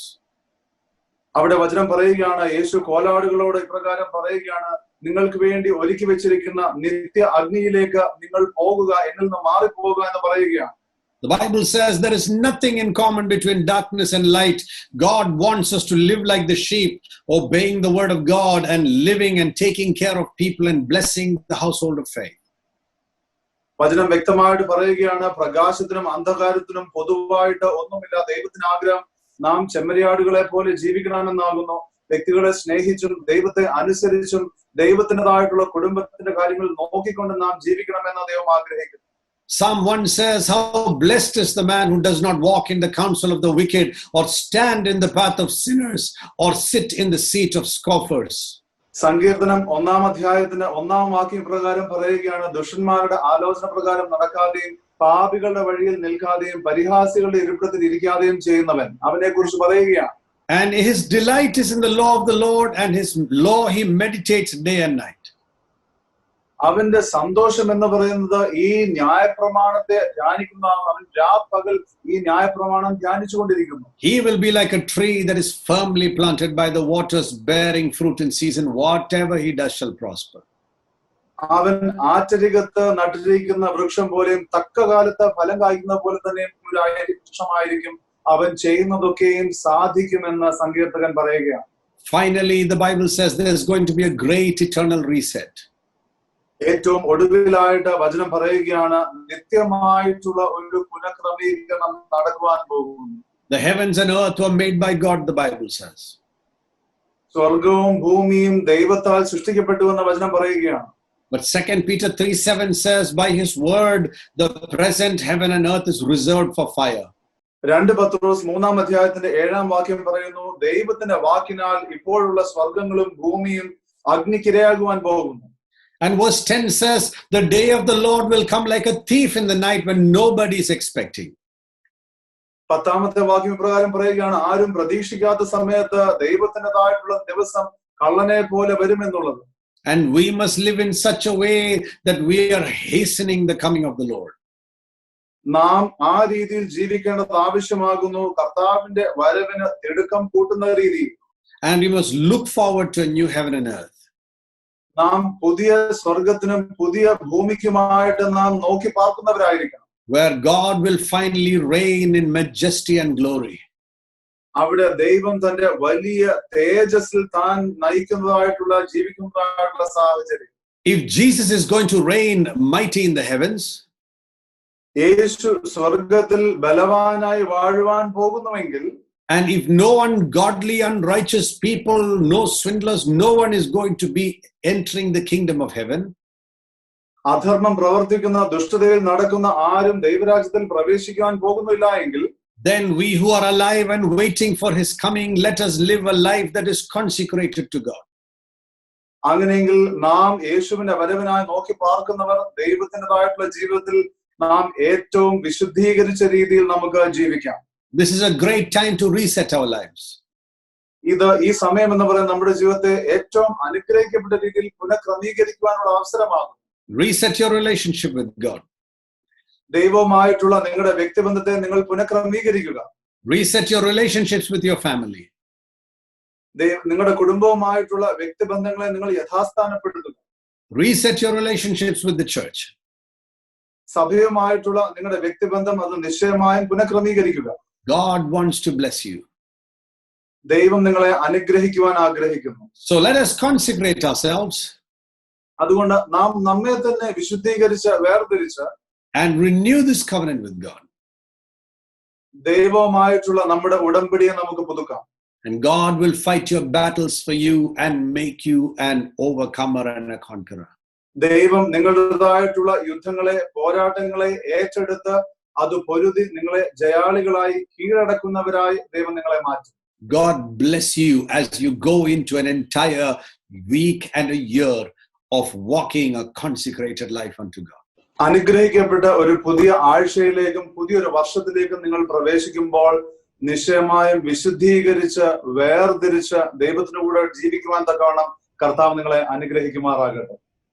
അവിടെ വചനം പറയുകയാണ്, യേശു കോലാടുകളോട് ഇപ്രകാരം പറയുകയാണ്, നിങ്ങൾക്ക് വേണ്ടി ഒരുക്കി വെച്ചിരിക്കുന്ന നിത്യ അഗ്നിയിലേക്ക് നിങ്ങൾ പോകുക, എന്നിൽ നിന്ന് മാറിപ്പോകുക എന്ന് പറയുകയാണ്. The Bible says there is nothing in common between darkness and light. God wants us to live like the sheep, obeying the word of God and living and taking care of people and blessing the household of faith. വചനം വ്യക്തമായിട്ട് പറയുകയാണ്, പ്രകാശത്തിനും അന്ധകാരത്തിനും പൊതുവായിട്ട് ഒന്നുമില്ല. ദൈവത്തിന് ആഗ്രഹം നാം ചെമ്മരിയാടുകളെ പോലെ ജീവിക്കണമെന്നാകുന്നു. വ്യക്തികളെ സ്നേഹിച്ചും ദൈവത്തെ അനുസരിച്ചും ദൈവത്തിൻ്റെതായിട്ടുള്ള കുടുംബത്തിന്റെ കാര്യങ്ങൾ നോക്കിക്കൊണ്ട് നാം ജീവിക്കണമെന്ന് ദൈവം ആഗ്രഹിക്കുന്നു. Psalm 1 says, how blessed is the man who does not walk in the counsel of the wicked, or stand in the path of sinners, or sit in the seat of scoffers. സങ്കീർത്തനം 1-ാം അധ്യായത്തിന് 1-ാം വാക്യം പ്രകാരം പറയുകയാണ്, ദുഷ്ടന്മാരുടെ ആലോചന പ്രകാരം നടക്കാതെയും പാപികളുടെ വഴിയിൽ നിൽക്കാതെയും പരിഹാസികളുടെ ഇരിപ്പിടത്തിൽ ഇരിക്കാതെയും ചെയ്യുന്നവൻ. അവനെ കുറിച്ച് പറയുകയാണ്. And his delight is in the law of the Lord, and his law he meditates day and night. അവന്റെ സന്തോഷം എന്ന് പറയുന്നത് ഈ ന്യായപ്രമാണത്തെ ധ്യാനിക്കുന്ന, അവൻ രാപ്പകൽ ഈ ന്യായപ്രമാണം ധ്യാനിച്ചുകൊണ്ടിരിക്കുന്നു. He will be like a tree that is firmly planted by the waters, bearing fruit in season. Whatever he does shall prosper. അവൻ ആറ്റരികത്ത് നട്ടിരിക്കുന്ന വൃക്ഷം പോലെയും തക്ക കാലത്ത് ഫലം കായ്ക്കുന്ന പോലെ തന്നെ ഒരു വൃക്ഷമായിരിക്കും. അവൻ ചെയ്യുന്നതൊക്കെയും സാധിക്കുമെന്ന് സങ്കീർത്തകൻ പറയുകയാണ്. Finally, the Bible says there is going to be a great eternal reset. ഏറ്റവും ഒടുവിലായിട്ട് വചനം പറയുകയാണ്, നിത്യമായിട്ടുള്ള ഒരു പുനഃക്രമീകരണം നടക്കുവാൻ പോകുന്നു. The heavens and earth were made by God, the Bible says. സ്വർഗവും ഭൂമിയും ദൈവത്താൽ സൃഷ്ടിക്കപ്പെട്ടുവെന്ന് വചനം പറയുകയാണ്. But 2 Peter 3:7 says, by his word, the present heaven and earth is reserved for fire. 2 പത്രോസ് 3-ാം അധ്യായത്തിന്റെ 7-ാം വാക്യം പറയുന്നു, ദൈവത്തിന്റെ വാക്കിനാൽ ഇപ്പോഴുള്ള സ്വർഗങ്ങളും ഭൂമിയും അഗ്നിക്കിരയാകുവാൻ പോകുന്നു. And verse 10 says, the day of the Lord will come like a thief in the night when nobody is expecting. 10-ാമത്തെ വാക്യം പ്രകാരം പറയുകയാണ്, ആരും പ്രതീക്ഷിക്കാത്ത സമയത്ത് ദൈവത്തിൻ്റെതായിട്ടുള്ള ദിവസം കള്ളനെ പോലെ വരുമെന്നുള്ളത്. And we must live in such a way that we are hastening the coming of the Lord. നാം ആ രീതിയിൽ ജീവിക്കേണ്ടത് ആവശ്യമാകുന്നു, കർത്താവിന്റെ വരവിന് തിടുക്കം കൂട്ടുന്ന രീതിയിൽ. And we must look forward to a new heaven and earth. നാം പുതിയ സ്വർഗത്തിനും പുതിയ ഭൂമിക്കുമായിട്ട് നാം നോക്കി പാർക്കുന്നവരായിരിക്കണം. Where God will finally reign in majesty and glory. അവിടെ ദൈവം തന്റെ വലിയ തേജസ്സിൽ താൻ നയിക്കുന്നതായിട്ടുള്ള ജീവിക്കുന്നതായിട്ടുള്ള സാഹചര്യം. If Jesus is going to reign mighty in the heavens, യേശു സ്വർഗത്തിൽ ബലവാനായി വാഴുവാൻ പോകുന്നുവെങ്കിൽ, and if no ungodly, unrighteous people, no swindlers, no one is going to be entering the kingdom of heaven, അധർമ്മം പ്രവർത്തിക്കുന്ന ദുഷ്ടതയിൽ നടക്കുന്ന ആരും ദൈവരാജ്യത്തിൽ പ്രവേശിക്കാൻ പോകുന്നില്ല എങ്കിൽ, then we who are alive and waiting for his coming, let us live a life that is consecrated to God. അങ്ങനെയെങ്കിൽ നാം യേശുവിന്റെ വരവിനായി നോക്കി പാർക്കുന്നവർ ദൈവത്തിൻ്റെതായിട്ടുള്ള ജീവിതത്തിൽ നാം ഏറ്റവും വിശുദ്ധീകരിച്ച രീതിയിൽ നമുക്ക് ജീവിക്കാം. This is a great time to reset our lives. ഇത് ഈ സമയം എന്ന് പറയുന്നത് നമ്മുടെ ജീവിതത്തെ ഏറ്റവും അനുഗ്രഹിക്കപ്പെട്ട രീതിയിൽ പുനഃക്രമീകരിക്കുവാനുള്ള അവസരമാകും. Reset your relationship with God. ദൈവവുമായിട്ടുള്ള നിങ്ങളുടെ വ്യക്തിബന്ധത്തെ നിങ്ങൾ പുനഃക്രമീകരിക്കുക. Reset your relationships with your family. നിങ്ങളുടെ കുടുംബവുമായിട്ടുള്ള വ്യക്തിബന്ധങ്ങളെ നിങ്ങൾ യഥാസ്ഥാനപ്പെടുത്തുക. Reset your relationships with the church. സഭയുമായിട്ടുള്ള നിങ്ങളുടെ വ്യക്തിബന്ധം അത് നിശ്ചയമായും പുനഃക്രമീകരിക്കുക. God wants to bless you. ദൈവം നിങ്ങളെ അനുഗ്രഹിക്കുവാൻ ആഗ്രഹിക്കുന്നു. So let us consecrate ourselves. അതുകൊണ്ട് നാം നമ്മെ തന്നെ വിശുദ്ധീകരിച്ച് വേർതിരിച്ച് and renew this covenant with God. ദൈവവുമായിട്ടുള്ള നമ്മുടെ ഉടമ്പടിയെ നമുക്ക് പുതുക്കാം. And God will fight your battles for you and make you an overcomer and a conqueror. ദൈവം നിങ്ങളുടേതായിട്ടുള്ള യുദ്ധങ്ങളെ, പോരാട്ടങ്ങളെ ഏറ്റെടുത്ത് അത് പൊരുതി നിങ്ങളെ ജയാളികളായി കീഴടക്കുന്നവരായി ദൈവം നിങ്ങളെ മാറ്റും. God bless you as you go into an entire week and a year of walking a consecrated life unto God. അനുഗ്രഹിക്കപ്പെട്ട ഒരു പുതിയ ആഴ്ചയിലേക്കും പുതിയൊരു വർഷത്തിലേക്കും നിങ്ങൾ പ്രവേശിക്കുമ്പോൾ നിശ്ചയമായും വിശുദ്ധീകരിച്ച് വേർതിരിച്ച് ദൈവത്തിനു കൂടെ ജീവിക്കുവാൻ തക്കവണ്ണം കർത്താവ് നിങ്ങളെ അനുഗ്രഹിക്കുമാറാകട്ടെ.